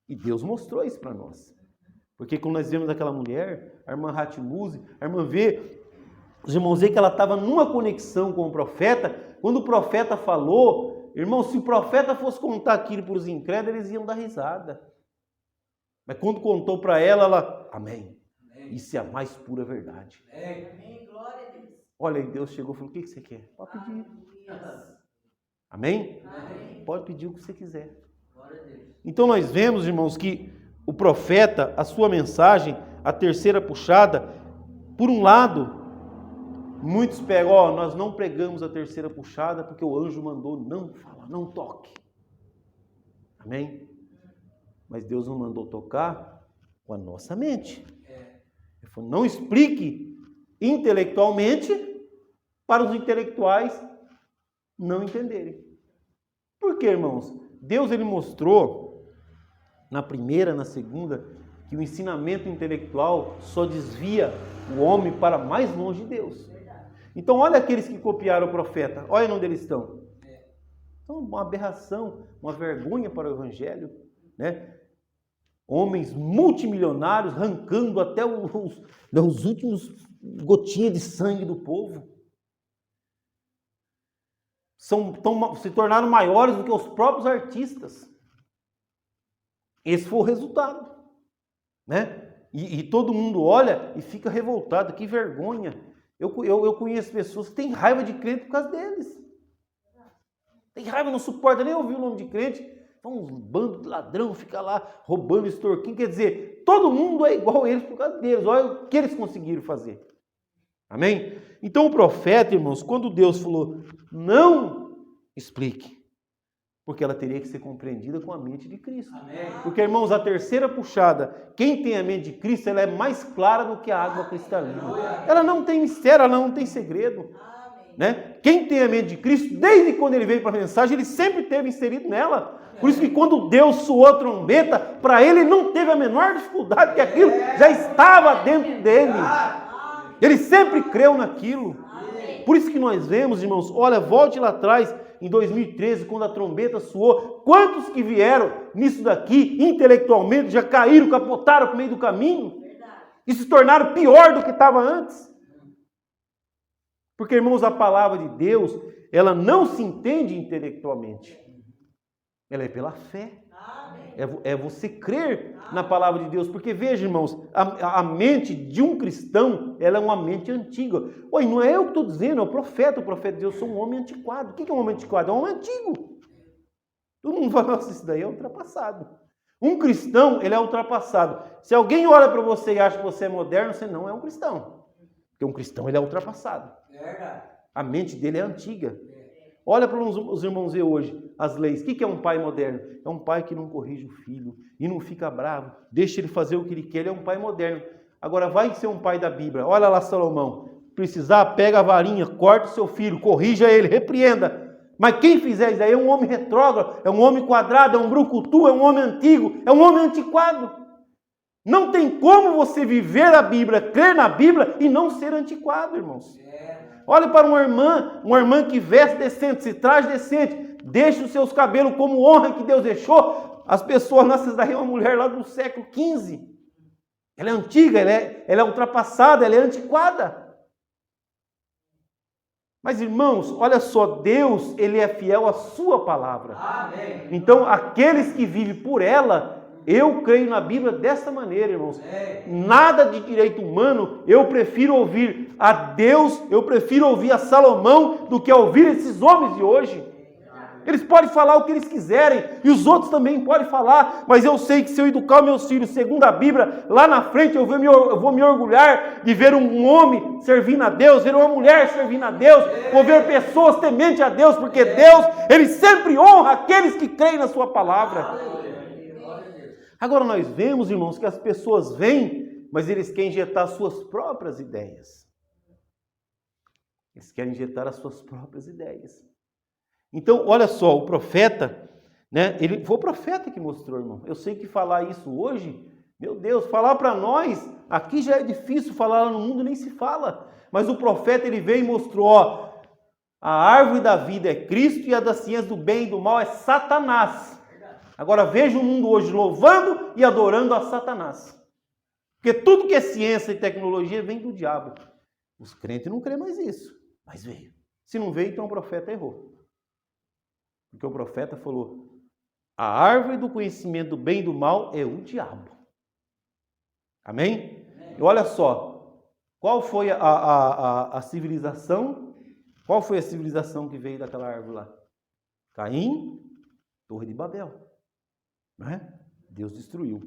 E Deus mostrou isso para nós. Porque quando nós vemos aquela mulher, a irmã Hatmuse, a irmã vê, os irmãos veem que ela estava numa conexão com o profeta. Quando o profeta falou, irmão, se o profeta fosse contar aquilo para os incrédulos, eles iam dar risada. Mas quando contou para ela, amém. Isso é a mais pura verdade. Amém. Glória a Deus. Olha aí, Deus chegou e falou, o que você quer? Pode pedir. Amém? Amém. Pode pedir o que você quiser. Glória a Deus. Então nós vemos, irmãos, que o profeta, a sua mensagem, a terceira puxada, por um lado, muitos pegam, nós não pregamos a terceira puxada porque o anjo mandou não falar, não toque. Amém? Mas Deus não mandou tocar com a nossa mente. Ele falou, não explique intelectualmente para os intelectuais não entenderem. Por quê, irmãos? Deus ele mostrou na primeira, na segunda, que o ensinamento intelectual só desvia o homem para mais longe de Deus. Então olha aqueles que copiaram o profeta, olha onde eles estão. Então, uma aberração, uma vergonha para o evangelho, né? Homens multimilionários arrancando até os últimos gotinhas de sangue do povo. Se tornaram maiores do que os próprios artistas. Esse foi o resultado, né? E todo mundo olha e fica revoltado, que vergonha. Eu conheço pessoas que têm raiva de crente por causa deles. Tem raiva, não suporta nem ouvir o nome de crente. Então, um bando de ladrão fica lá roubando, extorquindo. Quer dizer, todo mundo é igual a eles por causa deles. Olha o que eles conseguiram fazer. Amém? Então, o profeta, irmãos, quando Deus falou, não explique, porque ela teria que ser compreendida com a mente de Cristo. Amém. Porque, irmãos, a terceira puxada, quem tem a mente de Cristo, ela é mais clara do que a água cristalina. Ela não tem mistério, ela não tem segredo. Né? Quem tem a mente de Cristo, desde quando ele veio para a mensagem, ele sempre esteve inserido nela. Por isso que quando Deus soou a trombeta, para ele não teve a menor dificuldade, porque aquilo já estava dentro dele. Ele sempre creu naquilo. Por isso que nós vemos, irmãos, olha, volte lá atrás, em 2013, quando a trombeta soou, quantos que vieram nisso daqui, intelectualmente, já caíram, capotaram no meio do caminho, e se tornaram pior do que estava antes. Porque, irmãos, a palavra de Deus, ela não se entende intelectualmente. Ela é pela fé. É você crer na palavra de Deus. Porque, veja, irmãos, a mente de um cristão, ela é uma mente antiga. Oi, não é eu que estou dizendo, é o profeta de Deus. Eu sou um homem antiquado. O que é um homem antiquado? É um homem antigo. Todo mundo fala, nossa, isso daí é ultrapassado. Um cristão, ele é ultrapassado. Se alguém olha para você e acha que você é moderno, você não é um cristão. Porque um cristão, ele é ultrapassado. A mente dele é antiga. Olha para os irmãos ver hoje as leis. O que é um pai moderno? É um pai que não corrige o filho e não fica bravo, deixa ele fazer o que ele quer. Ele é um pai moderno. Agora vai ser um pai da Bíblia. Olha lá Salomão. Precisar, pega a varinha, corta o seu filho, corrija ele, repreenda. Mas quem fizer isso aí é um homem retrógrado, é um homem quadrado, é um brucutu, é um homem antigo, é um homem antiquado. Não tem como você viver a Bíblia, crer na Bíblia e não ser antiquado, irmãos. Olhe para uma irmã que veste decente, se traz decente, deixa os seus cabelos como honra que Deus deixou. As pessoas, nossa, daí é uma mulher lá do século XV. Ela é antiga, ela é ultrapassada, ela é antiquada. Mas, irmãos, olha só, Deus, Ele é fiel à sua palavra. Amém. Então, aqueles que vivem por ela, eu creio na Bíblia dessa maneira, irmãos. Nada de direito humano, eu prefiro ouvir a Deus, eu prefiro ouvir a Salomão do que ouvir esses homens de hoje. Eles podem falar o que eles quiserem, e os outros também podem falar, mas eu sei que se eu educar meus filhos segundo a Bíblia, lá na frente eu vou me orgulhar de ver um homem servindo a Deus, ver uma mulher servindo a Deus, vou ver pessoas tementes a Deus, porque Deus, Ele sempre honra aqueles que creem na sua palavra. Agora nós vemos, irmãos, que as pessoas vêm, mas eles querem injetar as suas próprias ideias. Eles querem injetar as suas próprias ideias. Então, olha só, o profeta, né? Ele foi o profeta que mostrou, irmão. Eu sei que falar isso hoje, meu Deus, falar para nós, aqui já é difícil, falar lá no mundo nem se fala. Mas o profeta, ele veio e mostrou, ó, a árvore da vida é Cristo e a da ciência do bem e do mal é Satanás. Agora veja o mundo hoje louvando e adorando a Satanás. Porque tudo que é ciência e tecnologia vem do diabo. Os crentes não creem mais isso, mas veio. Se não veio, então o profeta errou. Porque o profeta falou, a árvore do conhecimento do bem e do mal é o diabo. Amém? E olha só, qual foi a civilização? Qual foi a civilização que veio daquela árvore lá? Caim, Torre de Babel. Não é? Deus destruiu.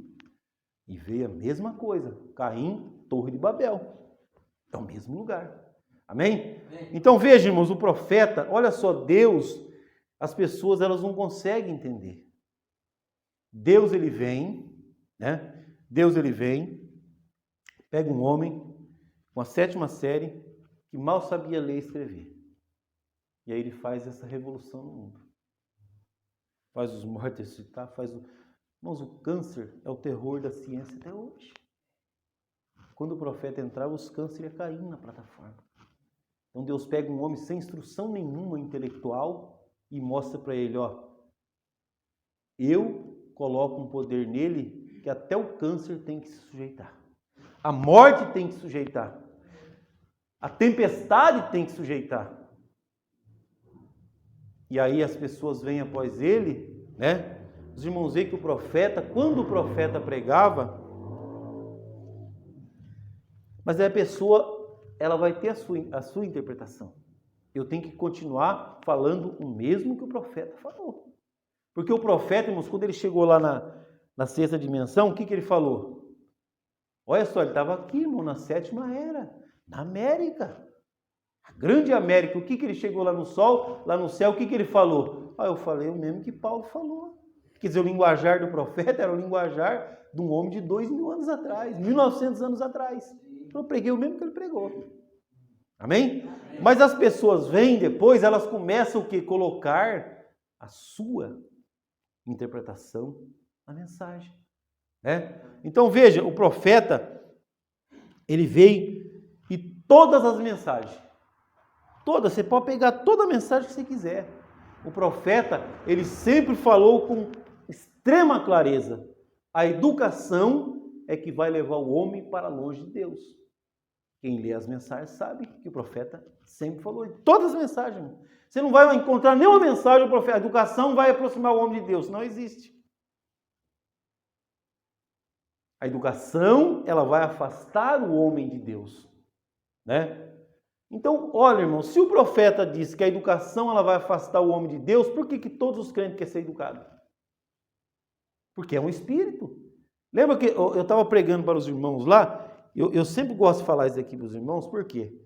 E veio a mesma coisa. Caim, Torre de Babel. É o mesmo lugar. Amém? Então veja, irmãos, o profeta, olha só, Deus, as pessoas elas não conseguem entender. Deus ele vem, né? Deus ele vem, pega um homem com a 7ª série que mal sabia ler e escrever. E aí ele faz essa revolução no mundo. Faz os mortos ressuscitar, Irmãos, o câncer é o terror da ciência até hoje. Quando o profeta entrava, os cânceres iam caindo na plataforma. Então Deus pega um homem sem instrução nenhuma intelectual e mostra para ele, ó, eu coloco um poder nele que até o câncer tem que se sujeitar. A morte tem que sujeitar. A tempestade tem que sujeitar. E aí as pessoas vêm após ele, né? Os irmãos veem que o profeta, quando o profeta pregava, mas aí a pessoa, ela vai ter a sua interpretação. Eu tenho que continuar falando o mesmo que o profeta falou. Porque o profeta, irmãos, quando ele chegou lá na 6ª dimensão, o que ele falou? Olha só, ele estava aqui, irmão, na 7ª era, na América. A grande América. O que ele chegou lá no sol, lá no céu, o que ele falou? Eu falei o mesmo que Paulo falou. Quer dizer, o linguajar do profeta era o linguajar de um homem de 2000 anos atrás, 1900 anos atrás. Eu preguei o mesmo que ele pregou. Amém? Mas as pessoas vêm depois, elas começam o quê? Colocar a sua interpretação na mensagem. Né? Então veja, o profeta, ele veio e todas as mensagens, todas, você pode pegar toda a mensagem que você quiser. O profeta, ele sempre falou com extrema clareza. A educação é que vai levar o homem para longe de Deus. Quem lê as mensagens sabe que o profeta sempre falou. Todas as mensagens. Você não vai encontrar nenhuma mensagem do profeta. A educação vai aproximar o homem de Deus. Não existe. A educação, ela vai afastar o homem de Deus. Né? Então, olha, irmão, se o profeta diz que a educação ela vai afastar o homem de Deus, por que todos os crentes querem ser educados? Porque é um espírito. Lembra que eu estava pregando para os irmãos lá? Eu sempre gosto de falar isso aqui para os irmãos, por quê?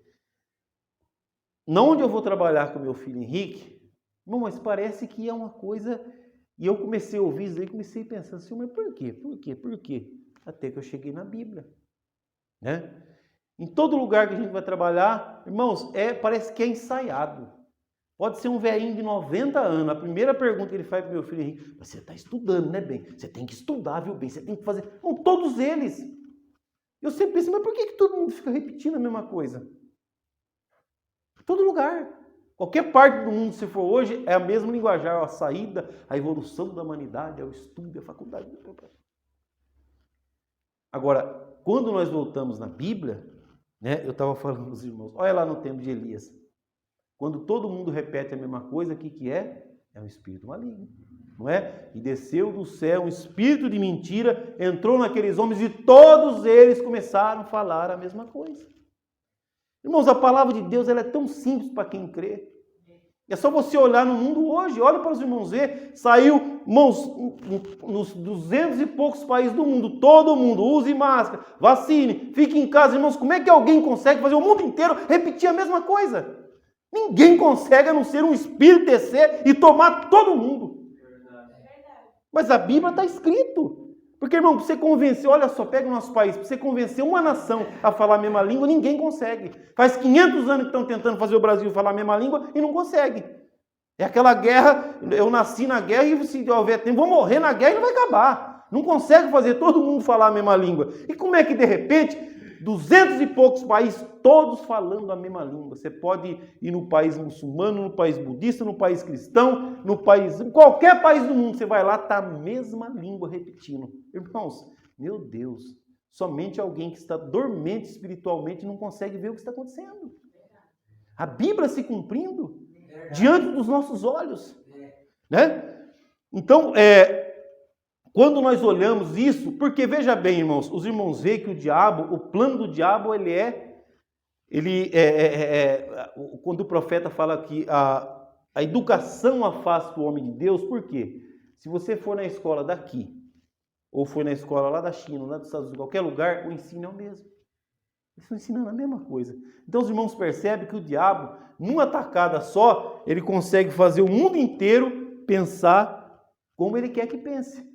Onde eu vou trabalhar com meu filho Henrique, irmão, mas parece que é uma coisa... E eu comecei a ouvir isso aí, comecei a pensar assim, mas por quê? Por quê? Por quê? Até que eu cheguei na Bíblia. Né? Em todo lugar que a gente vai trabalhar, irmãos, parece que é ensaiado. Pode ser um velhinho de 90 anos. A primeira pergunta que ele faz para o meu filho Henrique, você está estudando, né, bem? Você tem que estudar, viu, bem? Você tem que fazer... Com todos eles. Eu sempre pensei, mas por que todo mundo fica repetindo a mesma coisa? Todo lugar. Qualquer parte do mundo, se for hoje, é a mesma linguajar, a saída, a evolução da humanidade, é o estudo, é a faculdade. Agora, quando nós voltamos na Bíblia, né, eu estava falando com os irmãos, olha lá no tempo de Elias, quando todo mundo repete a mesma coisa, o que é? É um espírito maligno, não é? E desceu do céu um espírito de mentira, entrou naqueles homens e todos eles começaram a falar a mesma coisa. Irmãos, a palavra de Deus ela é tão simples para quem crê. É só você olhar no mundo hoje, olha para os irmãos ver, saiu, irmãos, nos 200 e poucos países do mundo, todo mundo, use máscara, vacine, fique em casa, irmãos, como é que alguém consegue fazer o mundo inteiro repetir a mesma coisa? Ninguém consegue, a não ser um espírito descer e tomar todo mundo. Mas a Bíblia está escrito. Porque, irmão, para você convencer, olha só, pega o nosso país, para você convencer uma nação a falar a mesma língua, ninguém consegue. Faz 500 anos que estão tentando fazer o Brasil falar a mesma língua e não consegue. É aquela guerra, eu nasci na guerra e se houver tempo, vou morrer na guerra e não vai acabar. Não consegue fazer todo mundo falar a mesma língua. E como é que, de repente, 200 e poucos países, todos falando a mesma língua? Você pode ir no país muçulmano, no país budista, no país cristão, no país, em qualquer país do mundo, você vai lá, está a mesma língua repetindo. Irmãos, meu Deus, somente alguém que está dormente espiritualmente não consegue ver o que está acontecendo. A Bíblia se cumprindo diante dos nossos olhos, né? Então, quando nós olhamos isso, porque veja bem, irmãos, os irmãos veem que o diabo, o plano do diabo, quando o profeta fala que a educação afasta o homem de Deus, por quê? Se você for na escola daqui, ou for na escola lá da China, lá dos Estados Unidos, qualquer lugar, o ensino é o mesmo. Eles estão ensinando a mesma coisa. Então os irmãos percebem que o diabo, numa tacada só, ele consegue fazer o mundo inteiro pensar como ele quer que pense.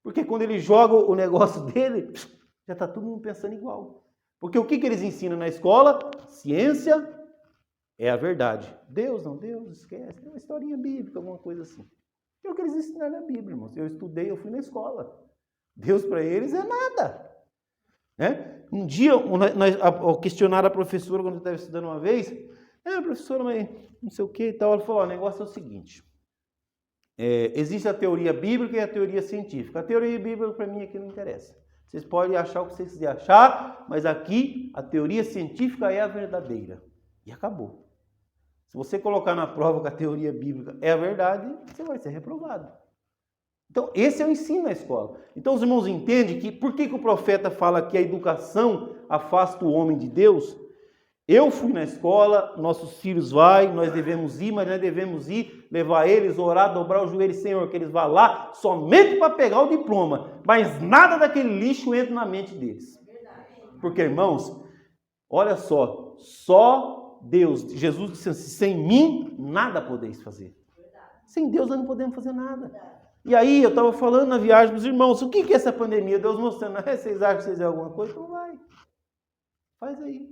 Porque quando ele joga o negócio dele, já está todo mundo pensando igual. Porque o que eles ensinam na escola? Ciência é a verdade. Deus, esquece. É uma historinha bíblica, alguma coisa assim. É o que eles ensinaram na Bíblia, irmãos. Eu estudei, eu fui na escola. Deus para eles é nada. Né? Um dia, ao questionar a professora, quando eu estava estudando uma vez, professora, mas não sei o que e tal, ela falou, o negócio é o seguinte, existe a teoria bíblica e a teoria científica. A teoria bíblica para mim aqui não interessa. Vocês podem achar o que vocês quiserem achar, mas aqui a teoria científica é a verdadeira. E acabou. Se você colocar na prova que a teoria bíblica é a verdade, você vai ser reprovado. Então, esse é o ensino na escola. Então, os irmãos entendem que, por que o profeta fala que a educação afasta o homem de Deus? Eu fui na escola, nossos filhos nós devemos ir, mas nós devemos ir, levar eles, orar, dobrar o joelho, Senhor, que eles vá lá somente para pegar o diploma. Mas nada daquele lixo entra na mente deles. Porque, irmãos, olha só Deus, Jesus disse assim, sem mim nada podeis fazer. Sem Deus nós não podemos fazer nada. E aí eu estava falando na viagem dos irmãos, o que é essa pandemia? Deus mostrando, vocês acham que vocês é alguma coisa? Então vai, faz aí.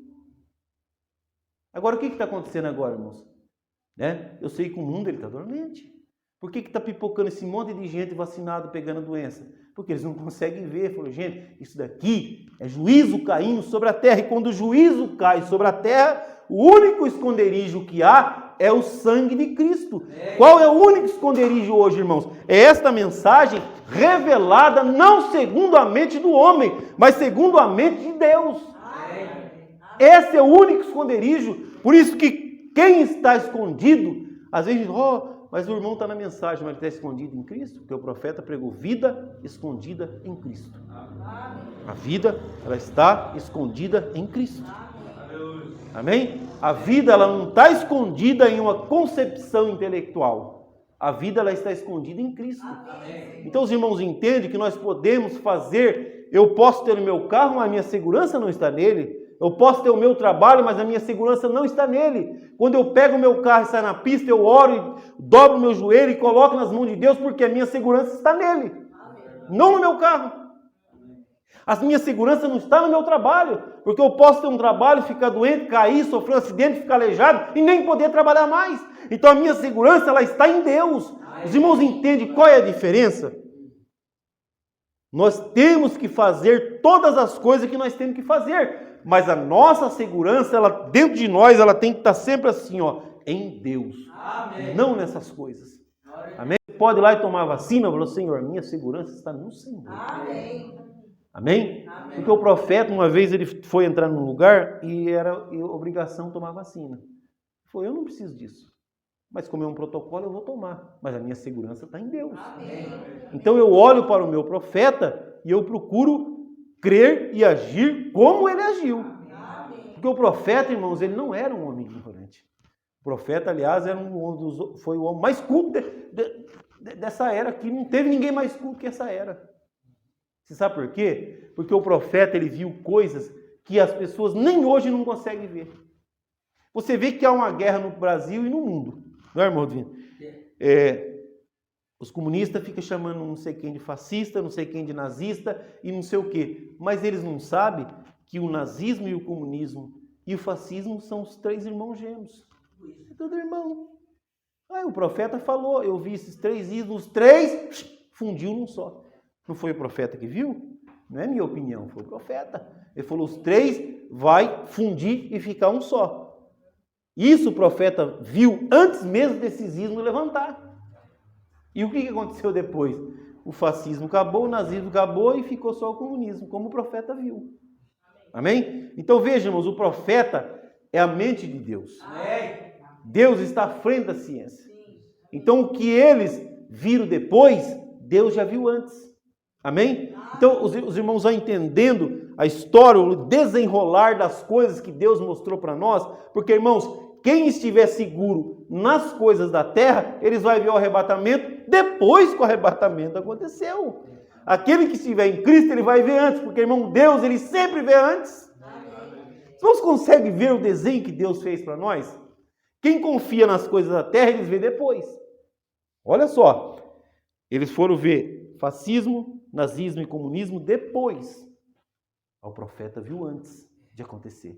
Agora o que está acontecendo agora, irmãos? Né? Eu sei que o mundo está dormente. Por que está pipocando esse monte de gente vacinado pegando a doença? Porque eles não conseguem ver. Falou, gente, isso daqui é juízo caindo sobre a terra. E quando o juízo cai sobre a terra, o único esconderijo que há é o sangue de Cristo. Qual é o único esconderijo hoje, irmãos? É esta mensagem revelada não segundo a mente do homem, mas segundo a mente de Deus. Esse é o único esconderijo. Por isso que quem está escondido, às vezes, mas o irmão está na mensagem, mas ele está escondido em Cristo, porque o profeta pregou vida escondida em Cristo. A vida, ela está escondida em Cristo. Amém? A vida, ela não está escondida em uma concepção intelectual. A vida, ela está escondida em Cristo. Então, os irmãos entendem que nós podemos fazer, eu posso ter o meu carro, mas a minha segurança não está nele. Eu posso ter o meu trabalho, mas a minha segurança não está nele. Quando eu pego o meu carro e saio na pista, eu oro e dobro o meu joelho e coloco nas mãos de Deus, porque a minha segurança está nele. Não no meu carro. A minha segurança não está no meu trabalho, porque eu posso ter um trabalho, ficar doente, cair, sofrer um acidente, ficar aleijado e nem poder trabalhar mais. Então a minha segurança, ela está em Deus. Os irmãos entendem qual é a diferença? Nós temos que fazer todas as coisas que nós temos que fazer. Mas a nossa segurança, ela dentro de nós, ela tem que estar sempre assim, ó, em Deus. Amém. Não nessas coisas. Amém? Você pode ir lá e tomar a vacina, falou, Senhor, minha segurança está no Senhor. Amém. Amém? Amém. Porque o profeta, uma vez, ele foi entrar num lugar e era obrigação tomar vacina. Ele falou, eu não preciso disso. Mas como é um protocolo, eu vou tomar. Mas a minha segurança está em Deus. Amém. Então eu olho para o meu profeta e eu procuro crer e agir como ele agiu. Amém. Porque o profeta, irmãos, ele não era um homem ignorante. O profeta, aliás, foi o homem mais culto dessa era, que não teve ninguém mais culto que essa era. Você sabe por quê? Porque o profeta, ele viu coisas que as pessoas nem hoje não conseguem ver. Você vê que há uma guerra no Brasil e no mundo. Não é, irmão Divino? Os comunistas ficam chamando não sei quem de fascista, não sei quem de nazista e não sei o quê. Mas eles não sabem que o nazismo e o comunismo e o fascismo são os 3 irmãos gêmeos. É tudo irmão. Aí o profeta falou, eu vi esses 3 ídolos, 3 fundiu num só. Não foi o profeta que viu? Não é minha opinião, foi o profeta. Ele falou, os 3 vai fundir e ficar um só. Isso o profeta viu antes mesmo desses ismos levantar. E o que aconteceu depois? O fascismo acabou, o nazismo acabou e ficou só o comunismo, como o profeta viu. Amém? Então vejam, irmãos, o profeta é a mente de Deus. Amém. Deus está à frente da ciência. Então o que eles viram depois, Deus já viu antes. Amém? Então os irmãos vão entendendo a história, o desenrolar das coisas que Deus mostrou para nós, porque, irmãos, quem estiver seguro nas coisas da terra, eles vão ver o arrebatamento depois que o arrebatamento aconteceu. Aquele que estiver em Cristo, ele vai ver antes, porque, irmão, Deus, ele sempre vê antes. Os irmãos conseguem ver o desenho que Deus fez para nós? Quem confia nas coisas da terra, eles vê depois. Olha só, eles foram ver fascismo, nazismo e comunismo depois. O profeta viu antes de acontecer.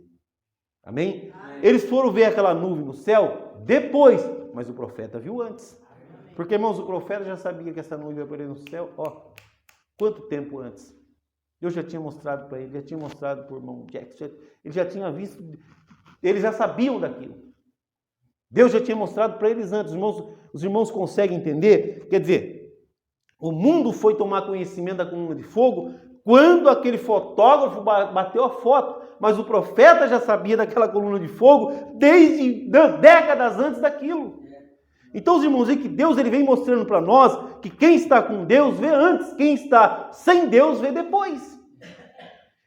Amém? Eles foram ver aquela nuvem no céu depois, mas o profeta viu antes. Porque, irmãos, o profeta já sabia que essa nuvem ia aparecer no céu, ó, quanto tempo antes? Eu já tinha mostrado para ele, já tinha mostrado para o irmão Jackson, ele já tinha visto, eles já sabiam daquilo. Deus já tinha mostrado para eles antes. Os irmãos conseguem entender? Quer dizer, o mundo foi tomar conhecimento da coluna de fogo quando aquele fotógrafo bateu a foto. Mas o profeta já sabia daquela coluna de fogo desde décadas antes daquilo. Então, os irmãos, que Deus ele vem mostrando para nós que quem está com Deus vê antes, quem está sem Deus vê depois.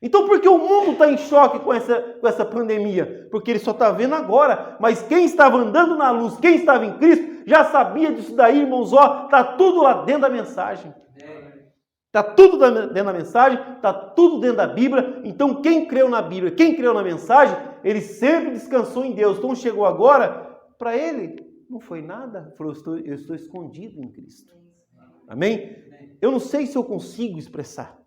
Então, por que o mundo está em choque com essa pandemia? Porque ele só está vendo agora. Mas quem estava andando na luz, quem estava em Cristo, já sabia disso daí, irmãos. Ó, está tudo lá dentro da mensagem. Está tudo dentro da mensagem, está tudo dentro da Bíblia. Então, quem creu na Bíblia, quem creu na mensagem, ele sempre descansou em Deus. Então, chegou agora, para ele, não foi nada. Falou, eu estou escondido em Cristo. Amém? Eu não sei se eu consigo expressar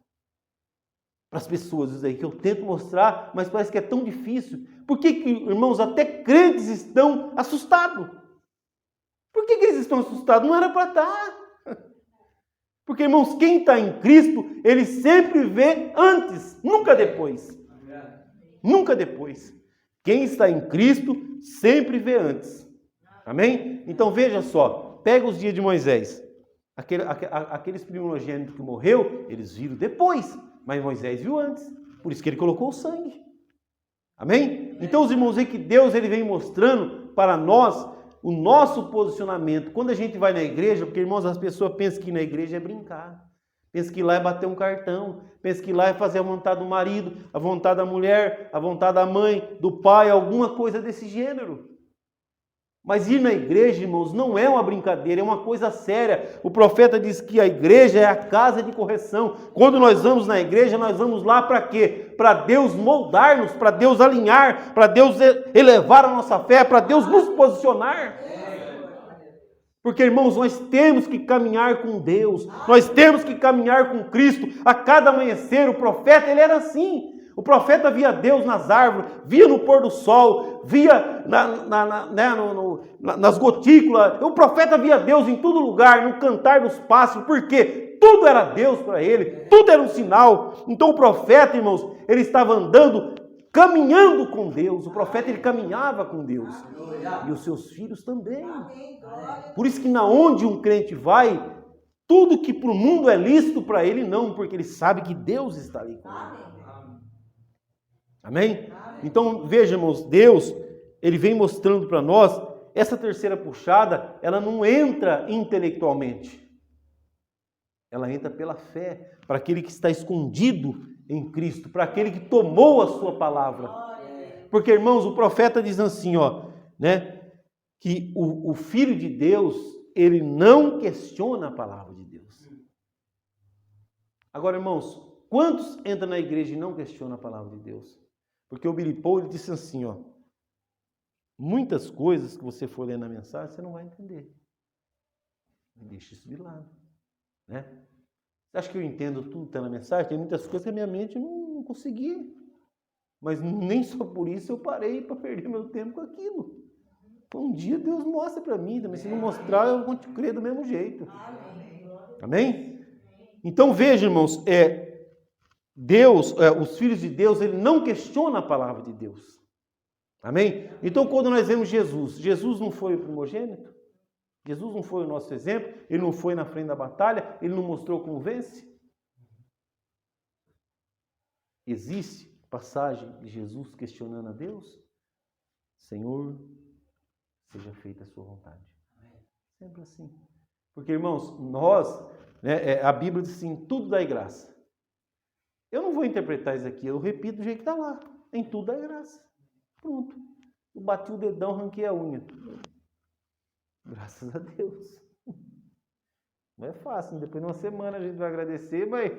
para as pessoas isso aí, que eu tento mostrar, mas parece que é tão difícil. Por que, irmãos, até crentes estão assustados? Por que eles estão assustados? Não era para estar. Porque, irmãos, quem está em Cristo, ele sempre vê antes, nunca depois. Nunca depois. Quem está em Cristo, sempre vê antes. Amém? Então, veja só, pega os dias de Moisés. Aqueles primogênitos que morreu, eles viram depois. Mas Moisés viu antes. Por isso que ele colocou o sangue. Amém? Então, os irmãos, que Deus ele vem mostrando para nós o nosso posicionamento. Quando a gente vai na igreja, porque, irmãos, as pessoas pensam que na igreja é brincar. Pensam que lá é bater um cartão. Pensam que lá é fazer a vontade do marido, a vontade da mulher, a vontade da mãe, do pai, alguma coisa desse gênero. Mas ir na igreja, irmãos, não é uma brincadeira, é uma coisa séria. O profeta diz que a igreja é a casa de correção. Quando nós vamos na igreja, nós vamos lá para quê? Para Deus moldar-nos, para Deus alinhar, para Deus elevar a nossa fé, para Deus nos posicionar. Porque, irmãos, nós temos que caminhar com Deus, nós temos que caminhar com Cristo. A cada amanhecer, o profeta, ele era assim. O profeta via Deus nas árvores, via no pôr do sol, via nas gotículas. O profeta via Deus em todo lugar, no cantar dos pássaros. Por quê? Tudo era Deus para ele, tudo era um sinal. Então o profeta, irmãos, ele estava andando caminhando com Deus. O profeta, ele caminhava com Deus. E os seus filhos também. Amém. Glória. Por isso que na onde um crente vai, tudo que para o mundo é lícito, para ele não, porque ele sabe que Deus está ali com ele. Amém. Amém? Então, veja, irmãos, Deus, ele vem mostrando para nós, essa terceira puxada, ela não entra intelectualmente. Ela entra pela fé, para aquele que está escondido em Cristo, para aquele que tomou a sua palavra. Porque, irmãos, o profeta diz assim, ó, né, que o Filho de Deus, ele não questiona a palavra de Deus. Agora, irmãos, quantos entram na igreja e não questionam a palavra de Deus? Porque o Billy Paul, ele disse assim, ó, muitas coisas que você for ler na mensagem, você não vai entender. Deixa isso de lado, né? Você acha que eu entendo tudo que está na mensagem? Tem muitas coisas que a minha mente não conseguia. Mas nem só por isso eu parei para perder meu tempo com aquilo. Um dia Deus mostra para mim, também se não mostrar, eu vou crer do mesmo jeito. Amém? Então veja, irmãos, Deus, os filhos de Deus, ele não questiona a palavra de Deus. Amém? Então quando nós vemos Jesus não foi o primogênito? Jesus não foi o nosso exemplo? Ele não foi na frente da batalha? Ele não mostrou como vence? Existe passagem de Jesus questionando a Deus? Senhor, seja feita a sua vontade. Sempre assim. Porque, irmãos, nós, né, a Bíblia diz assim, tudo dá graça. Eu não vou interpretar isso aqui, eu repito do jeito que está lá. Em tudo dá graça. Pronto. Eu bati o dedão, arranquei a unha. Graças a Deus. Não é fácil, depois de uma semana a gente vai agradecer, mas...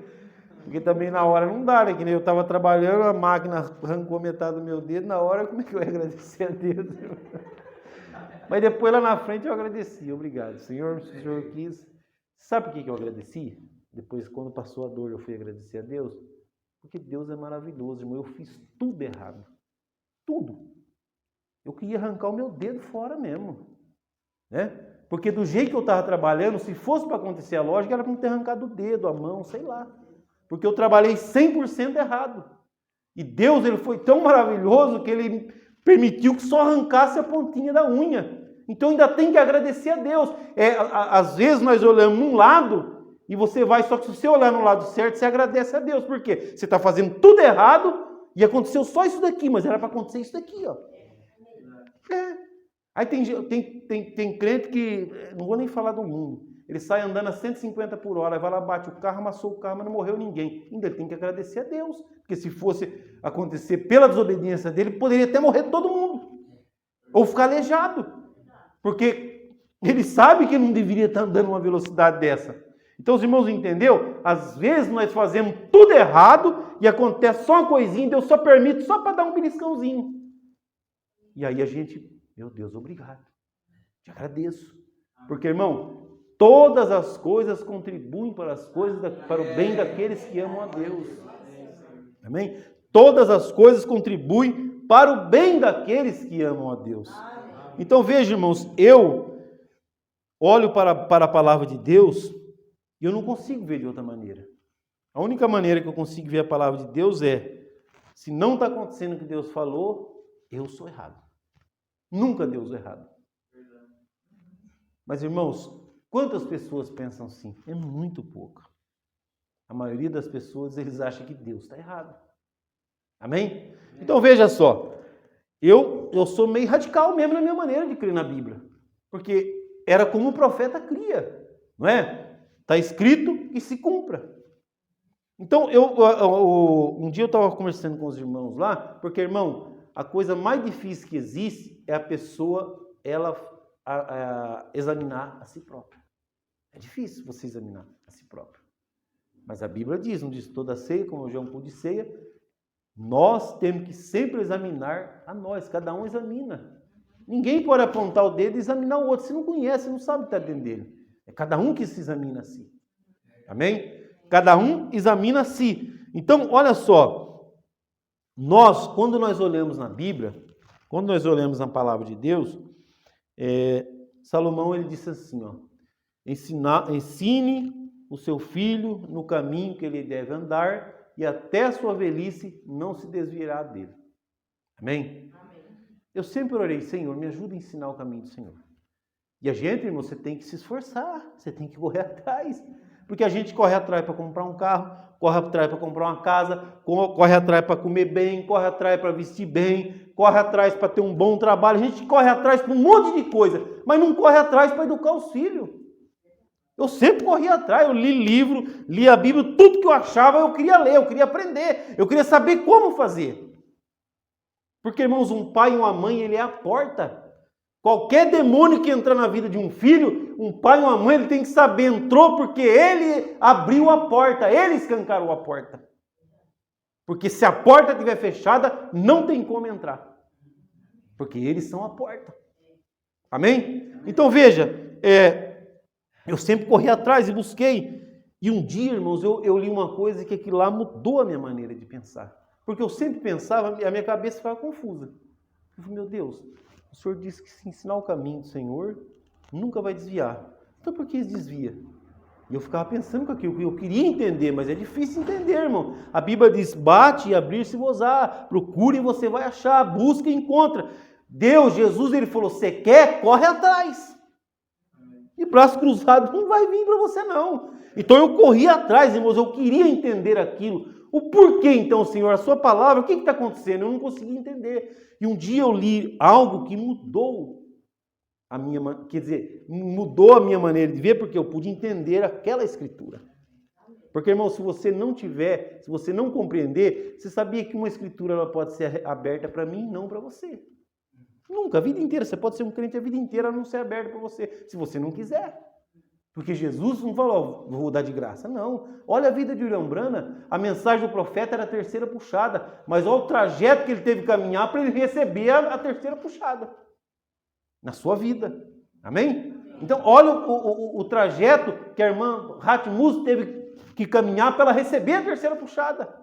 Porque também na hora não dá, né? Que nem eu estava trabalhando, a máquina arrancou metade do meu dedo, na hora como é que eu ia agradecer a Deus? Mas depois lá na frente eu agradeci, obrigado. Senhor, se o Senhor quis. Sabe por que eu agradeci? Depois, quando passou a dor, eu fui agradecer a Deus. Porque Deus é maravilhoso, irmão. Eu fiz tudo errado. Tudo. Eu queria arrancar o meu dedo fora mesmo. Né? Porque do jeito que eu estava trabalhando, se fosse para acontecer a lógica, era para não ter arrancado o dedo, a mão, sei lá. Porque eu trabalhei 100% errado. E Deus, ele foi tão maravilhoso que ele permitiu que só arrancasse a pontinha da unha. Então ainda tem que agradecer a Deus. Às vezes nós olhamos num lado e você vai, só que se você olhar no lado certo, você agradece a Deus. Por quê? Você está fazendo tudo errado e aconteceu só isso daqui, mas era para acontecer isso daqui, ó. Aí tem crente que, não vou nem falar do mundo, ele sai andando a 150 por hora, vai lá, bate o carro, amassou o carro, mas não morreu ninguém. Ainda ele tem que agradecer a Deus, porque se fosse acontecer pela desobediência dele, poderia até morrer todo mundo, ou ficar aleijado, porque ele sabe que não deveria estar andando uma velocidade dessa. Então os irmãos entendeu? Às vezes nós fazemos tudo errado e acontece só uma coisinha, Deus só permite só para dar um beliscãozinho. E aí a gente, meu Deus, obrigado, te agradeço. Porque, irmão, todas as coisas contribuem para para o bem daqueles que amam a Deus. Amém? Todas as coisas contribuem para o bem daqueles que amam a Deus. Então veja, irmãos, eu olho para a palavra de Deus e eu não consigo ver de outra maneira. A única maneira que eu consigo ver a palavra de Deus se não está acontecendo o que Deus falou, eu sou errado. Nunca Deus é errado. Mas, irmãos, quantas pessoas pensam assim? É muito pouco. A maioria das pessoas, eles acham que Deus está errado. Amém? Então, veja só. Eu sou meio radical mesmo na minha maneira de crer na Bíblia. Porque era como o profeta cria. Não é? Está escrito e se cumpra. Então, um dia eu estava conversando com os irmãos lá, porque, irmão, a coisa mais difícil que existe é a pessoa, examinar a si própria. É difícil você examinar a si próprio. Mas a Bíblia diz, não diz toda ceia, como hoje é um culto de ceia, nós temos que sempre examinar a nós, cada um examina. Ninguém pode apontar o dedo e examinar o outro, você não conhece, você não sabe o que está dentro dele. É cada um que se examina a si. Amém? Cada um examina a si. Então, olha só, quando nós olhamos na Bíblia, quando nós olhamos na palavra de Deus, Salomão, ele disse assim, ó, ensine o seu filho no caminho que ele deve andar e até a sua velhice não se desviará dele. Amém? Eu sempre orei, Senhor, me ajuda a ensinar o caminho do Senhor. E a gente, irmão, você tem que se esforçar, você tem que correr atrás. Porque a gente corre atrás para comprar um carro, corre atrás para comprar uma casa, corre atrás para comer bem, corre atrás para vestir bem, corre atrás para ter um bom trabalho. A gente corre atrás para um monte de coisa, mas não corre atrás para educar os filhos. Eu sempre corri atrás, eu li livro, li a Bíblia, tudo que eu achava eu queria ler, eu queria aprender, eu queria saber como fazer. Porque, irmãos, um pai e uma mãe, ele é a porta. Qualquer demônio que entrar na vida de um filho, um pai e uma mãe, ele tem que saber, entrou porque ele abriu a porta, ele escancarou a porta. Porque se a porta estiver fechada, não tem como entrar. Porque eles são a porta. Amém? Então veja, eu sempre corri atrás e busquei. E um dia, irmãos, eu li uma coisa que aquilo lá mudou a minha maneira de pensar. Porque eu sempre pensava, a minha cabeça ficava confusa. Eu falei, meu Deus, o Senhor disse que se ensinar o caminho do Senhor, nunca vai desviar. Então por que desvia? E eu ficava pensando com aquilo, eu queria entender, mas é difícil entender, irmão. A Bíblia diz, bate e abrir-se-vos-á, procure e você vai achar, busca e encontra. Deus, Jesus, ele falou, você quer? Corre atrás. E braço cruzado não vai vir para você não. Então eu corri atrás, irmãos, eu queria entender aquilo. O porquê, então, Senhor, a sua palavra, o que está acontecendo? Eu não conseguia entender. E um dia eu li algo que mudou mudou a minha maneira de ver, porque eu pude entender aquela escritura. Porque, irmão, se você não compreender, você sabia que uma escritura ela pode ser aberta para mim e não para você. Nunca, a vida inteira. Você pode ser um crente a vida inteira, não ser aberta para você, se você não quiser. Porque Jesus não falou, vou dar de graça. Não. Olha a vida de William Branham, a mensagem do profeta era a terceira puxada. Mas olha o trajeto que ele teve que caminhar para ele receber a terceira puxada. Na sua vida. Amém? Então, olha o trajeto que a irmã Ratimuz teve que caminhar para ela receber a terceira puxada.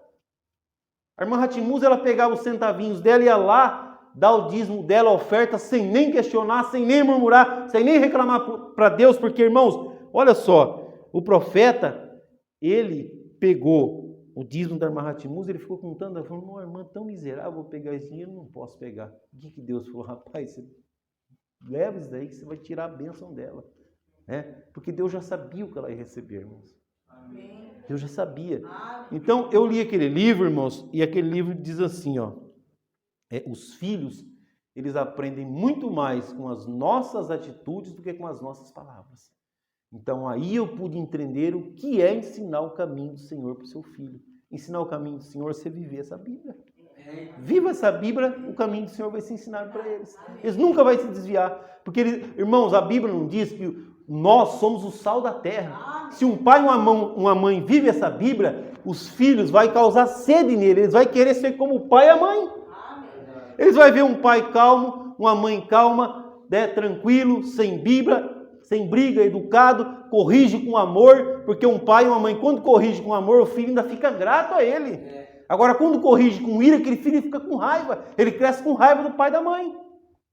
A irmã Ratimuz, ela pegava os centavinhos dela e ia lá dar o dízimo dela, a oferta, sem nem questionar, sem nem murmurar, sem nem reclamar para Deus, porque, irmãos, olha só, o profeta, ele pegou o dízimo da irmã Ratimuz, ele ficou contando, ele falou, uma irmã tão miserável, vou pegar esse dinheiro, não posso pegar. O que Deus falou? Rapaz, você leva isso daí que você vai tirar a bênção dela. Porque Deus já sabia o que ela ia receber, irmãos. Amém. Deus já sabia. Então, eu li aquele livro, irmãos, e aquele livro diz assim, ó, os filhos, eles aprendem muito mais com as nossas atitudes do que com as nossas palavras. Então, aí eu pude entender o que é ensinar o caminho do Senhor para o seu filho. Ensinar o caminho do Senhor é você viver essa Bíblia. Viva essa Bíblia, o caminho do Senhor vai ser ensinado para eles. Eles nunca vão se desviar. Porque, irmãos, a Bíblia não diz que nós somos o sal da terra. Se um pai e uma mãe vivem essa Bíblia, os filhos vão causar sede nele. Eles vão querer ser como o pai e a mãe. Eles vão ver um pai calmo, uma mãe calma, tranquilo, sem Bíblia, sem briga, educado, corrige com amor. Porque um pai e uma mãe, quando corrige com amor, o filho ainda fica grato a ele. Agora, quando corrige com ira, aquele filho fica com raiva. Ele cresce com raiva do pai e da mãe.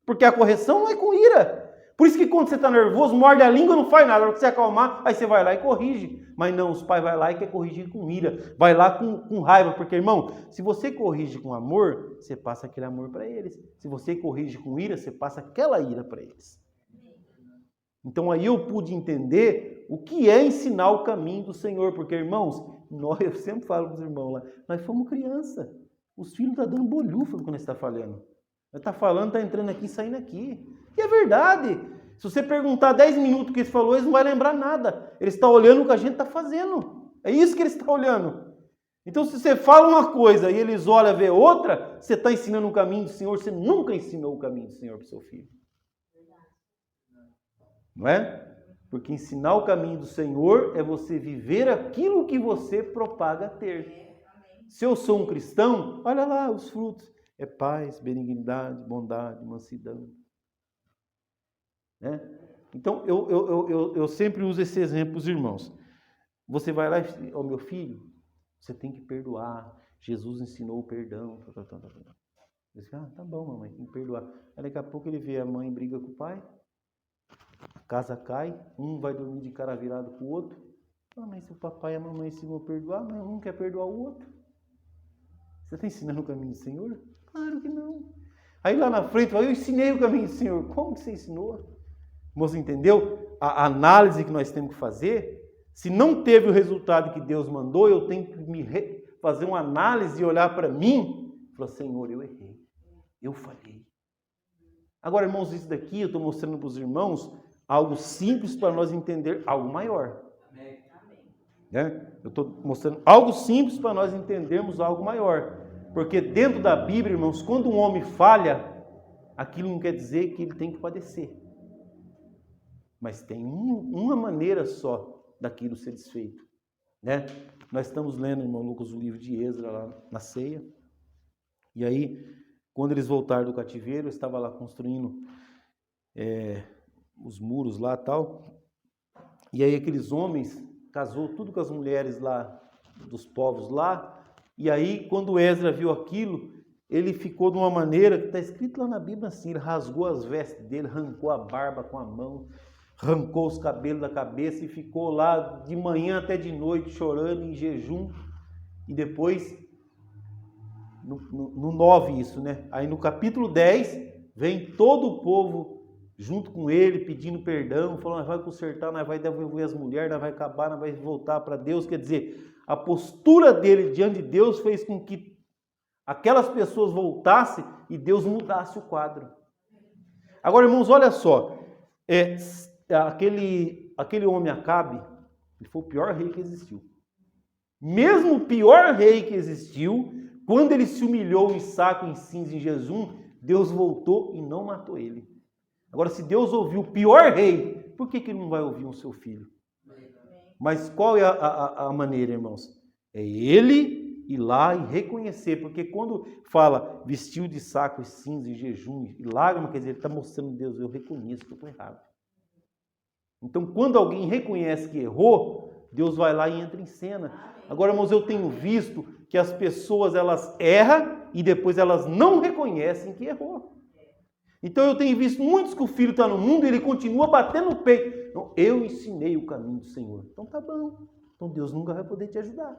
Porque a correção não é com ira. Por isso que quando você está nervoso, morde a língua, não faz nada. Na hora que você acalmar, aí você vai lá e corrige. Mas não, os pais vão lá e quer corrigir com ira. Vai lá com raiva. Porque, irmão, se você corrige com amor, você passa aquele amor para eles. Se você corrige com ira, você passa aquela ira para eles. Então aí eu pude entender o que é ensinar o caminho do Senhor. Porque, irmãos, eu sempre falo para os irmãos lá, nós fomos criança. Os filhos estão dando bolhufa quando está falhando. Está falando, está entrando aqui e saindo aqui. E é verdade. Se você perguntar 10 minutos o que ele falou, eles não vão lembrar nada. Eles estão olhando o que a gente está fazendo. É isso que eles estão olhando. Então, se você fala uma coisa e eles olham e vê outra, você está ensinando o caminho do Senhor, você nunca ensinou o caminho do Senhor para o seu filho. Não é? Porque ensinar o caminho do Senhor é você viver aquilo que você propaga ter. Se eu sou um cristão, olha lá os frutos. É paz, benignidade, bondade, mansidão. Então, eu sempre uso esse exemplo para os irmãos. Você vai lá e diz, meu filho, você tem que perdoar. Jesus ensinou o perdão. Ele diz, tá bom, mamãe, tem que perdoar. Aí daqui a pouco ele vê a mãe briga com o pai, a casa cai, um vai dormir de cara virado com o outro. Mas se o papai e a mamãe ensinam a perdoar, mas um quer perdoar o outro. Você está ensinando o caminho do Senhor? Claro que não. Aí lá na frente, eu ensinei o caminho do Senhor. Como que você ensinou? Você entendeu? A análise que nós temos que fazer, se não teve o resultado que Deus mandou, eu tenho que fazer uma análise e olhar para mim e falar, Senhor, eu errei. Eu falhei. Agora, irmãos, isso daqui eu estou mostrando para os irmãos algo simples para nós entender algo maior. Né? Eu estou mostrando algo simples para nós entendermos algo maior. Porque dentro da Bíblia, irmãos, quando um homem falha, aquilo não quer dizer que ele tem que padecer. Mas tem uma maneira só daquilo ser desfeito. Né? Nós estamos lendo, irmão Lucas, o livro de Esdras lá na ceia. E aí, quando eles voltaram do cativeiro, eu estava lá construindo os muros lá e tal. E aí aqueles homens casou tudo com as mulheres lá, dos povos lá. E aí, quando Esdras viu aquilo, ele ficou de uma maneira que está escrito lá na Bíblia assim, ele rasgou as vestes dele, arrancou a barba com a mão, arrancou os cabelos da cabeça e ficou lá de manhã até de noite chorando em jejum. E depois, no 9 isso, né? Aí no capítulo 10, vem todo o povo junto com ele, pedindo perdão, falando, nós vai consertar, nós vai devolver as mulheres, nós vai acabar, nós vai voltar para Deus. Quer dizer, a postura dele diante de Deus fez com que aquelas pessoas voltassem e Deus mudasse o quadro. Agora, irmãos, olha só, aquele homem Acabe, ele foi o pior rei que existiu. Mesmo o pior rei que existiu, quando ele se humilhou em saco, em cinza, em jejum, Deus voltou e não matou ele. Agora, se Deus ouviu o pior rei, por que ele não vai ouvir o seu filho? Mas qual é a maneira, irmãos? É ele ir lá e reconhecer, porque quando fala vestiu de saco e cinza e jejum e lágrima, quer dizer, ele está mostrando a Deus, eu reconheço que eu estou errado. Então, quando alguém reconhece que errou, Deus vai lá e entra em cena. Agora, irmãos, eu tenho visto que as pessoas, elas erram e depois elas não reconhecem que errou. Então, eu tenho visto muitos que o filho está no mundo e ele continua batendo no peito. Não, eu ensinei o caminho do Senhor. Então, tá bom. Então, Deus nunca vai poder te ajudar.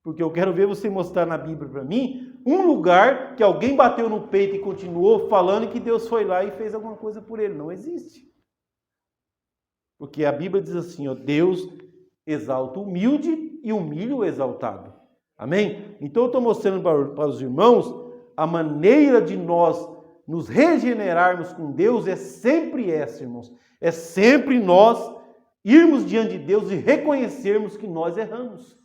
Porque eu quero ver você mostrar na Bíblia para mim um lugar que alguém bateu no peito e continuou falando que Deus foi lá e fez alguma coisa por ele. Não existe. Porque a Bíblia diz assim, ó, Deus exalta o humilde e humilha o exaltado. Amém? Então eu estou mostrando para os irmãos a maneira de nós nos regenerarmos com Deus é sempre essa, irmãos. É sempre nós irmos diante de Deus e reconhecermos que nós erramos.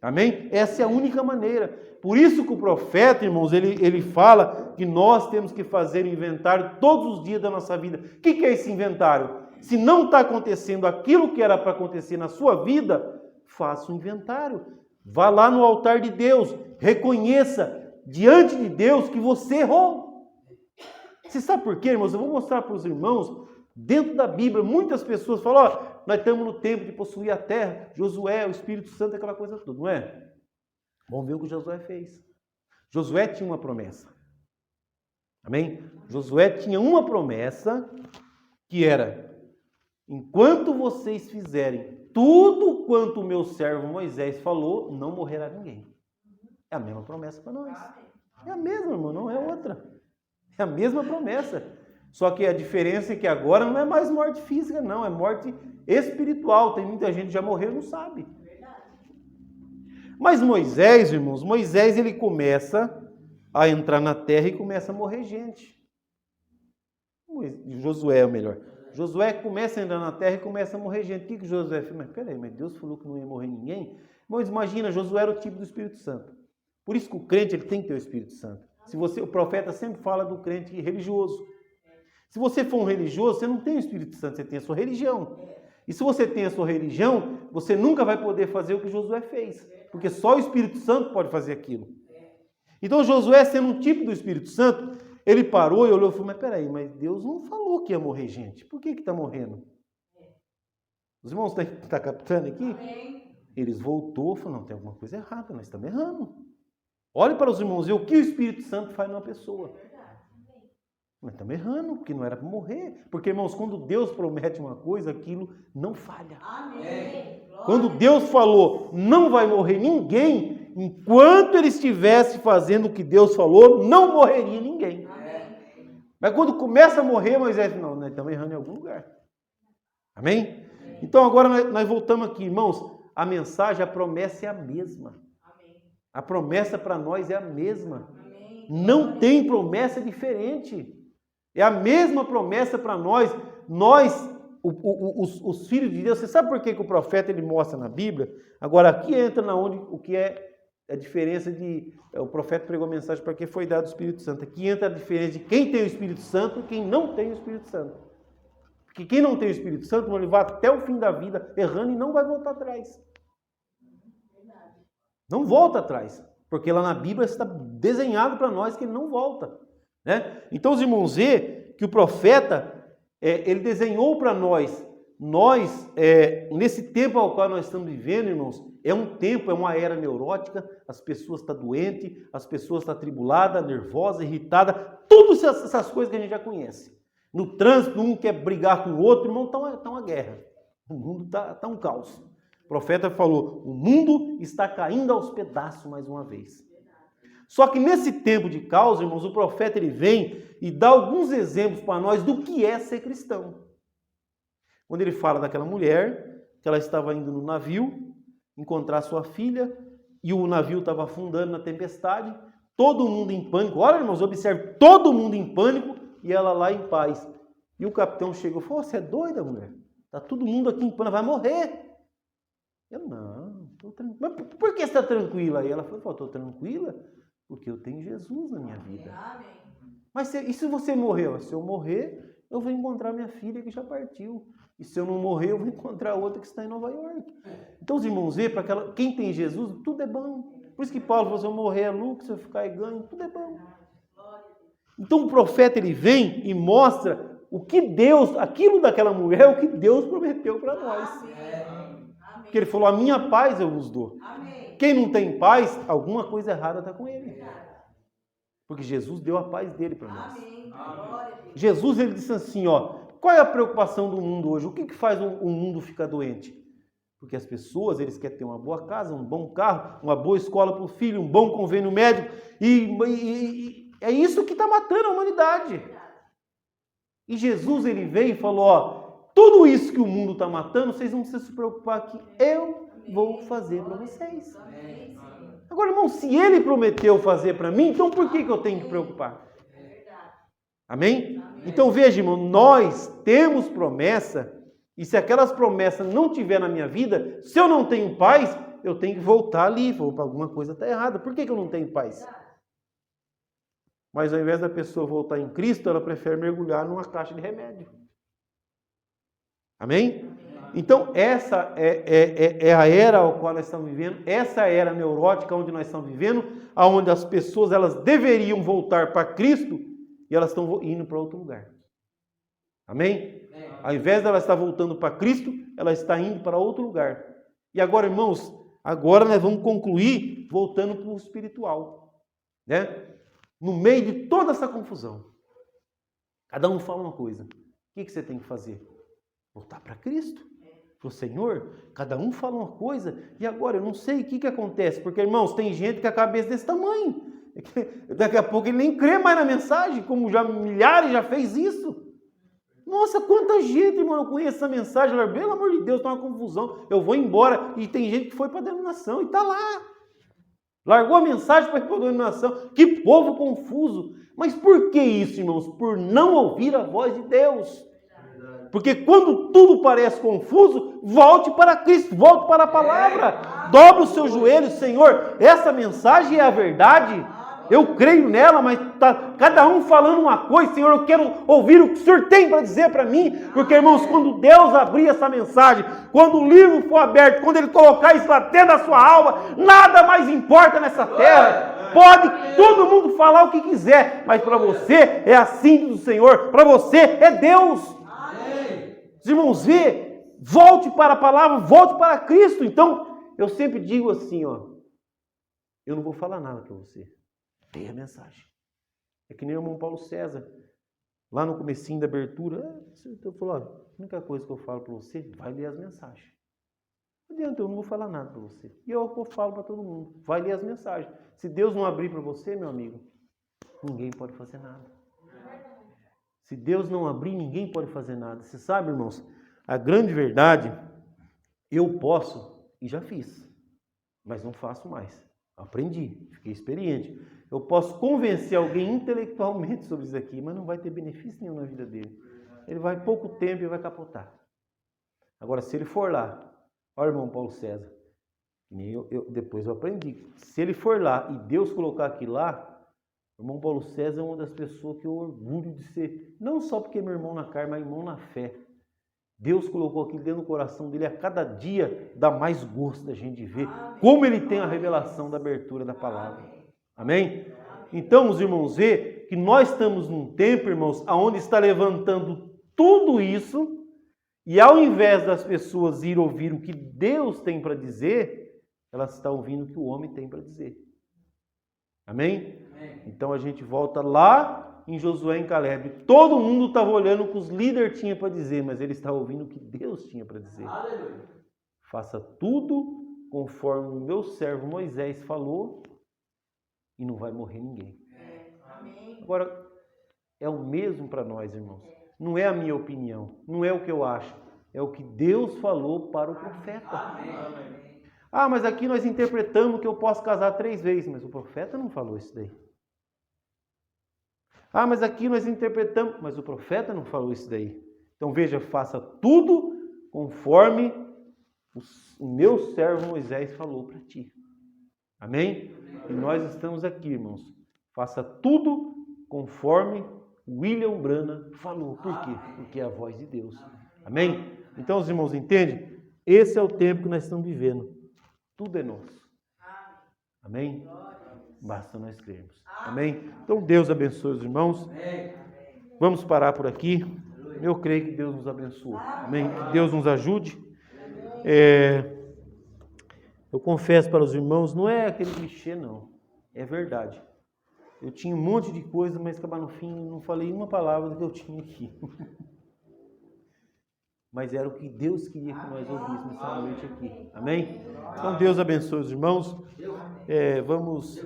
Amém? Essa é a única maneira. Por isso que o profeta, irmãos, ele fala que nós temos que fazer o inventário todos os dias da nossa vida. O que é esse inventário? Se não está acontecendo aquilo que era para acontecer na sua vida, faça um inventário. Vá lá no altar de Deus, reconheça diante de Deus que você errou. Você sabe por quê, irmãos? Eu vou mostrar para os irmãos, dentro da Bíblia, muitas pessoas falam, ó, nós estamos no tempo de possuir a terra, Josué, o Espírito Santo, aquela coisa toda, não é? Vamos ver o que Josué fez. Josué tinha uma promessa. Amém? Josué tinha uma promessa que era, enquanto vocês fizerem tudo quanto o meu servo Moisés falou, não morrerá ninguém. É a mesma promessa para nós. É a mesma, irmão, não é outra. É a mesma promessa. Só que a diferença é que agora não é mais morte física, não. É morte espiritual. Tem muita gente que já morreu e não sabe. Mas Moisés, irmãos, ele começa a entrar na terra e começa a morrer gente. Josué é o melhor. Josué começa a entrar na terra e começa a morrer gente. O que Josué fez? Mas peraí, mas Deus falou que não ia morrer ninguém? Mas imagina, Josué era o tipo do Espírito Santo. Por isso que o crente ele tem que ter o Espírito Santo. O profeta sempre fala do crente religioso. Se você for um religioso, você não tem o Espírito Santo, você tem a sua religião. E se você tem a sua religião, você nunca vai poder fazer o que Josué fez. Porque só o Espírito Santo pode fazer aquilo. Então Josué, sendo um tipo do Espírito Santo, ele parou e olhou e falou, mas peraí, mas Deus não falou que ia morrer gente. Por que está morrendo? Os irmãos estão captando aqui? Eles voltou e falaram, não, tem alguma coisa errada, nós estamos errando. Olhe para os irmãos, ver o que o Espírito Santo faz numa pessoa. Nós estamos errando, porque não era para morrer. Porque, irmãos, quando Deus promete uma coisa, aquilo não falha. Amém. Quando Deus falou, não vai morrer ninguém, enquanto ele estivesse fazendo o que Deus falou, não morreria ninguém. Mas quando começa a morrer, Moisés, não, nós estamos errando em algum lugar. Amém? Então agora nós voltamos aqui, irmãos, a mensagem, a promessa é a mesma. A promessa para nós é a mesma. Não tem promessa diferente. É a mesma promessa para nós. Os filhos de Deus. Você sabe por que o profeta ele mostra na Bíblia? Agora aqui entra na onde o que é a diferença de... O profeta pregou a mensagem para que foi dado o Espírito Santo. Aqui entra a diferença de quem tem o Espírito Santo e quem não tem o Espírito Santo. Porque quem não tem o Espírito Santo, ele vai até o fim da vida errando e não vai voltar atrás. Não volta atrás. Porque lá na Bíblia está desenhado para nós que ele não volta. Né? Então os irmãos vê que o profeta, ele desenhou para nós, nesse tempo ao qual nós estamos vivendo, irmãos, é um tempo, é uma era neurótica, as pessoas estão doentes, as pessoas estão atribuladas, nervosas, irritadas, todas essas coisas que a gente já conhece. No trânsito, um quer brigar com o outro, irmão, está uma guerra. O mundo está um caos. O profeta falou, o mundo está caindo aos pedaços mais uma vez. Só que nesse tempo de caos, irmãos, o profeta ele vem e dá alguns exemplos para nós do que é ser cristão. Quando ele fala daquela mulher, que ela estava indo no navio, encontrar sua filha, e o navio estava afundando na tempestade, todo mundo em pânico. Olha, irmãos, observe, todo mundo em pânico, e ela lá em paz. E o capitão chegou e falou, você é doida, mulher? Está todo mundo aqui em pânico, vai morrer. Eu, não, estou tranquila. Mas por que você está tranquila? E ela falou, estou tranquila porque eu tenho Jesus na minha vida. Mas e se você morrer? Se eu morrer, eu vou encontrar minha filha que já partiu. E se eu não morrer, eu vou encontrar outra que está em Nova York. Então os irmãos vê, para quem tem Jesus, tudo é bom. Por isso que Paulo falou, se eu morrer é lucro, se eu ficar é ganho, tudo é bom. Então o profeta ele vem e mostra o que Deus, aquilo daquela mulher é o que Deus prometeu para nós. Porque ele falou, a minha paz eu vos dou. Quem não tem paz, alguma coisa errada está com ele. Porque Jesus deu a paz dele para nós. Jesus ele disse assim, qual é a preocupação do mundo hoje? O que faz o mundo ficar doente? Porque as pessoas, eles querem ter uma boa casa, um bom carro, uma boa escola para o filho, um bom convênio médico, e é isso que está matando a humanidade. E Jesus ele veio e falou, tudo isso que o mundo está matando, vocês não precisam se preocupar que eu vou fazer para vocês. Agora, irmão, se ele prometeu fazer para mim, então por que eu tenho que preocupar? Amém? Então veja, irmão, nós temos promessa, e se aquelas promessas não tiver na minha vida, se eu não tenho paz, eu tenho que voltar ali, alguma coisa está errada. Por que eu não tenho paz? Mas ao invés da pessoa voltar em Cristo, ela prefere mergulhar numa caixa de remédio. Amém? Então, essa é a era ao qual nós estamos vivendo, essa era neurótica onde nós estamos vivendo, onde as pessoas elas deveriam voltar para Cristo e elas estão indo para outro lugar. Amém? Ao invés de ela estar voltando para Cristo, ela está indo para outro lugar. E agora, irmãos, agora nós vamos concluir voltando para o espiritual. Né? No meio de toda essa confusão, cada um fala uma coisa. O que você tem que fazer? Voltar para Cristo. Para o Senhor, cada um fala uma coisa, e agora eu não sei o que acontece, porque, irmãos, tem gente com a cabeça desse tamanho, daqui a pouco ele nem crê mais na mensagem, como já milhares já fez isso. Nossa, quanta gente, irmão, eu conheço essa mensagem, pelo amor de Deus, está uma confusão, eu vou embora, e tem gente que foi para a denominação, e está lá, largou a mensagem para ir para a denominação, que povo confuso, mas por que isso, irmãos? Por não ouvir a voz de Deus. Porque quando tudo parece confuso, volte para Cristo, volte para a palavra. Dobre os seus joelhos, Senhor, essa mensagem é a verdade. Eu creio nela, mas está cada um falando uma coisa. Senhor, eu quero ouvir o que o Senhor tem para dizer para mim. Porque, irmãos, quando Deus abrir essa mensagem, quando o livro for aberto, quando Ele colocar isso lá dentro da sua alma, nada mais importa nessa terra. Pode todo mundo falar o que quiser, mas para você é assim do Senhor. Para você é Deus. Os irmãos, volte para a palavra, volte para Cristo. Então, eu sempre digo assim, eu não vou falar nada para você. Leia a mensagem. É que nem o irmão Paulo César, lá no comecinho da abertura, eu falo, a única coisa que eu falo para você, vai ler as mensagens. Não adianta, eu não vou falar nada para você. E eu falo para todo mundo. Vai ler as mensagens. Se Deus não abrir para você, meu amigo, ninguém pode fazer nada. Se Deus não abrir, ninguém pode fazer nada. Você sabe, irmãos, a grande verdade, eu posso e já fiz, mas não faço mais. Aprendi, fiquei experiente. Eu posso convencer alguém intelectualmente sobre isso aqui, mas não vai ter benefício nenhum na vida dele. Ele vai pouco tempo e vai capotar. Agora, se ele for lá, olha o irmão Paulo César, depois eu aprendi. Se ele for lá e Deus colocar aqui lá, o irmão Paulo César é uma das pessoas que eu orgulho de ser, não só porque é meu irmão na carne, mas irmão na fé. Deus colocou aquilo dentro do coração dele, a cada dia dá mais gosto da gente ver como ele tem a revelação da abertura da palavra. Amém? Então, os irmãos, vê que nós estamos num tempo, irmãos, onde está levantando tudo isso, e ao invés das pessoas ir ouvir o que Deus tem para dizer, elas estão ouvindo o que o homem tem para dizer. Amém? Então a gente volta lá em Josué e Caleb. Todo mundo estava olhando o que os líderes tinham para dizer, mas ele estava ouvindo o que Deus tinha para dizer. Aleluia. Faça tudo conforme o meu servo Moisés falou e não vai morrer ninguém. Amém. Agora, é o mesmo para nós, irmãos. Não é a minha opinião, não é o que eu acho, é o que Deus falou para o profeta. Amém. Ah, mas aqui nós interpretamos que eu posso casar 3 vezes, mas o profeta não falou isso daí. Ah, mas aqui nós interpretamos, mas o profeta não falou isso daí. Então veja, faça tudo conforme o meu servo Moisés falou para ti. Amém? E nós estamos aqui, irmãos. Faça tudo conforme William Branham falou. Por quê? Porque é a voz de Deus. Amém? Então os irmãos entendem? Esse é o tempo que nós estamos vivendo. Tudo é nosso. Amém? Basta nós crermos. Amém? Então Deus abençoe os irmãos. Vamos parar por aqui. Eu creio que Deus nos abençoe. Amém? Que Deus nos ajude. Eu confesso para os irmãos, não é aquele clichê, não. É verdade. Eu tinha um monte de coisa, mas acabar no fim não falei uma palavra do que eu tinha aqui. Mas era o que Deus queria que nós ouvíssemos essa noite aqui. Amém? Então Deus abençoe os irmãos. Vamos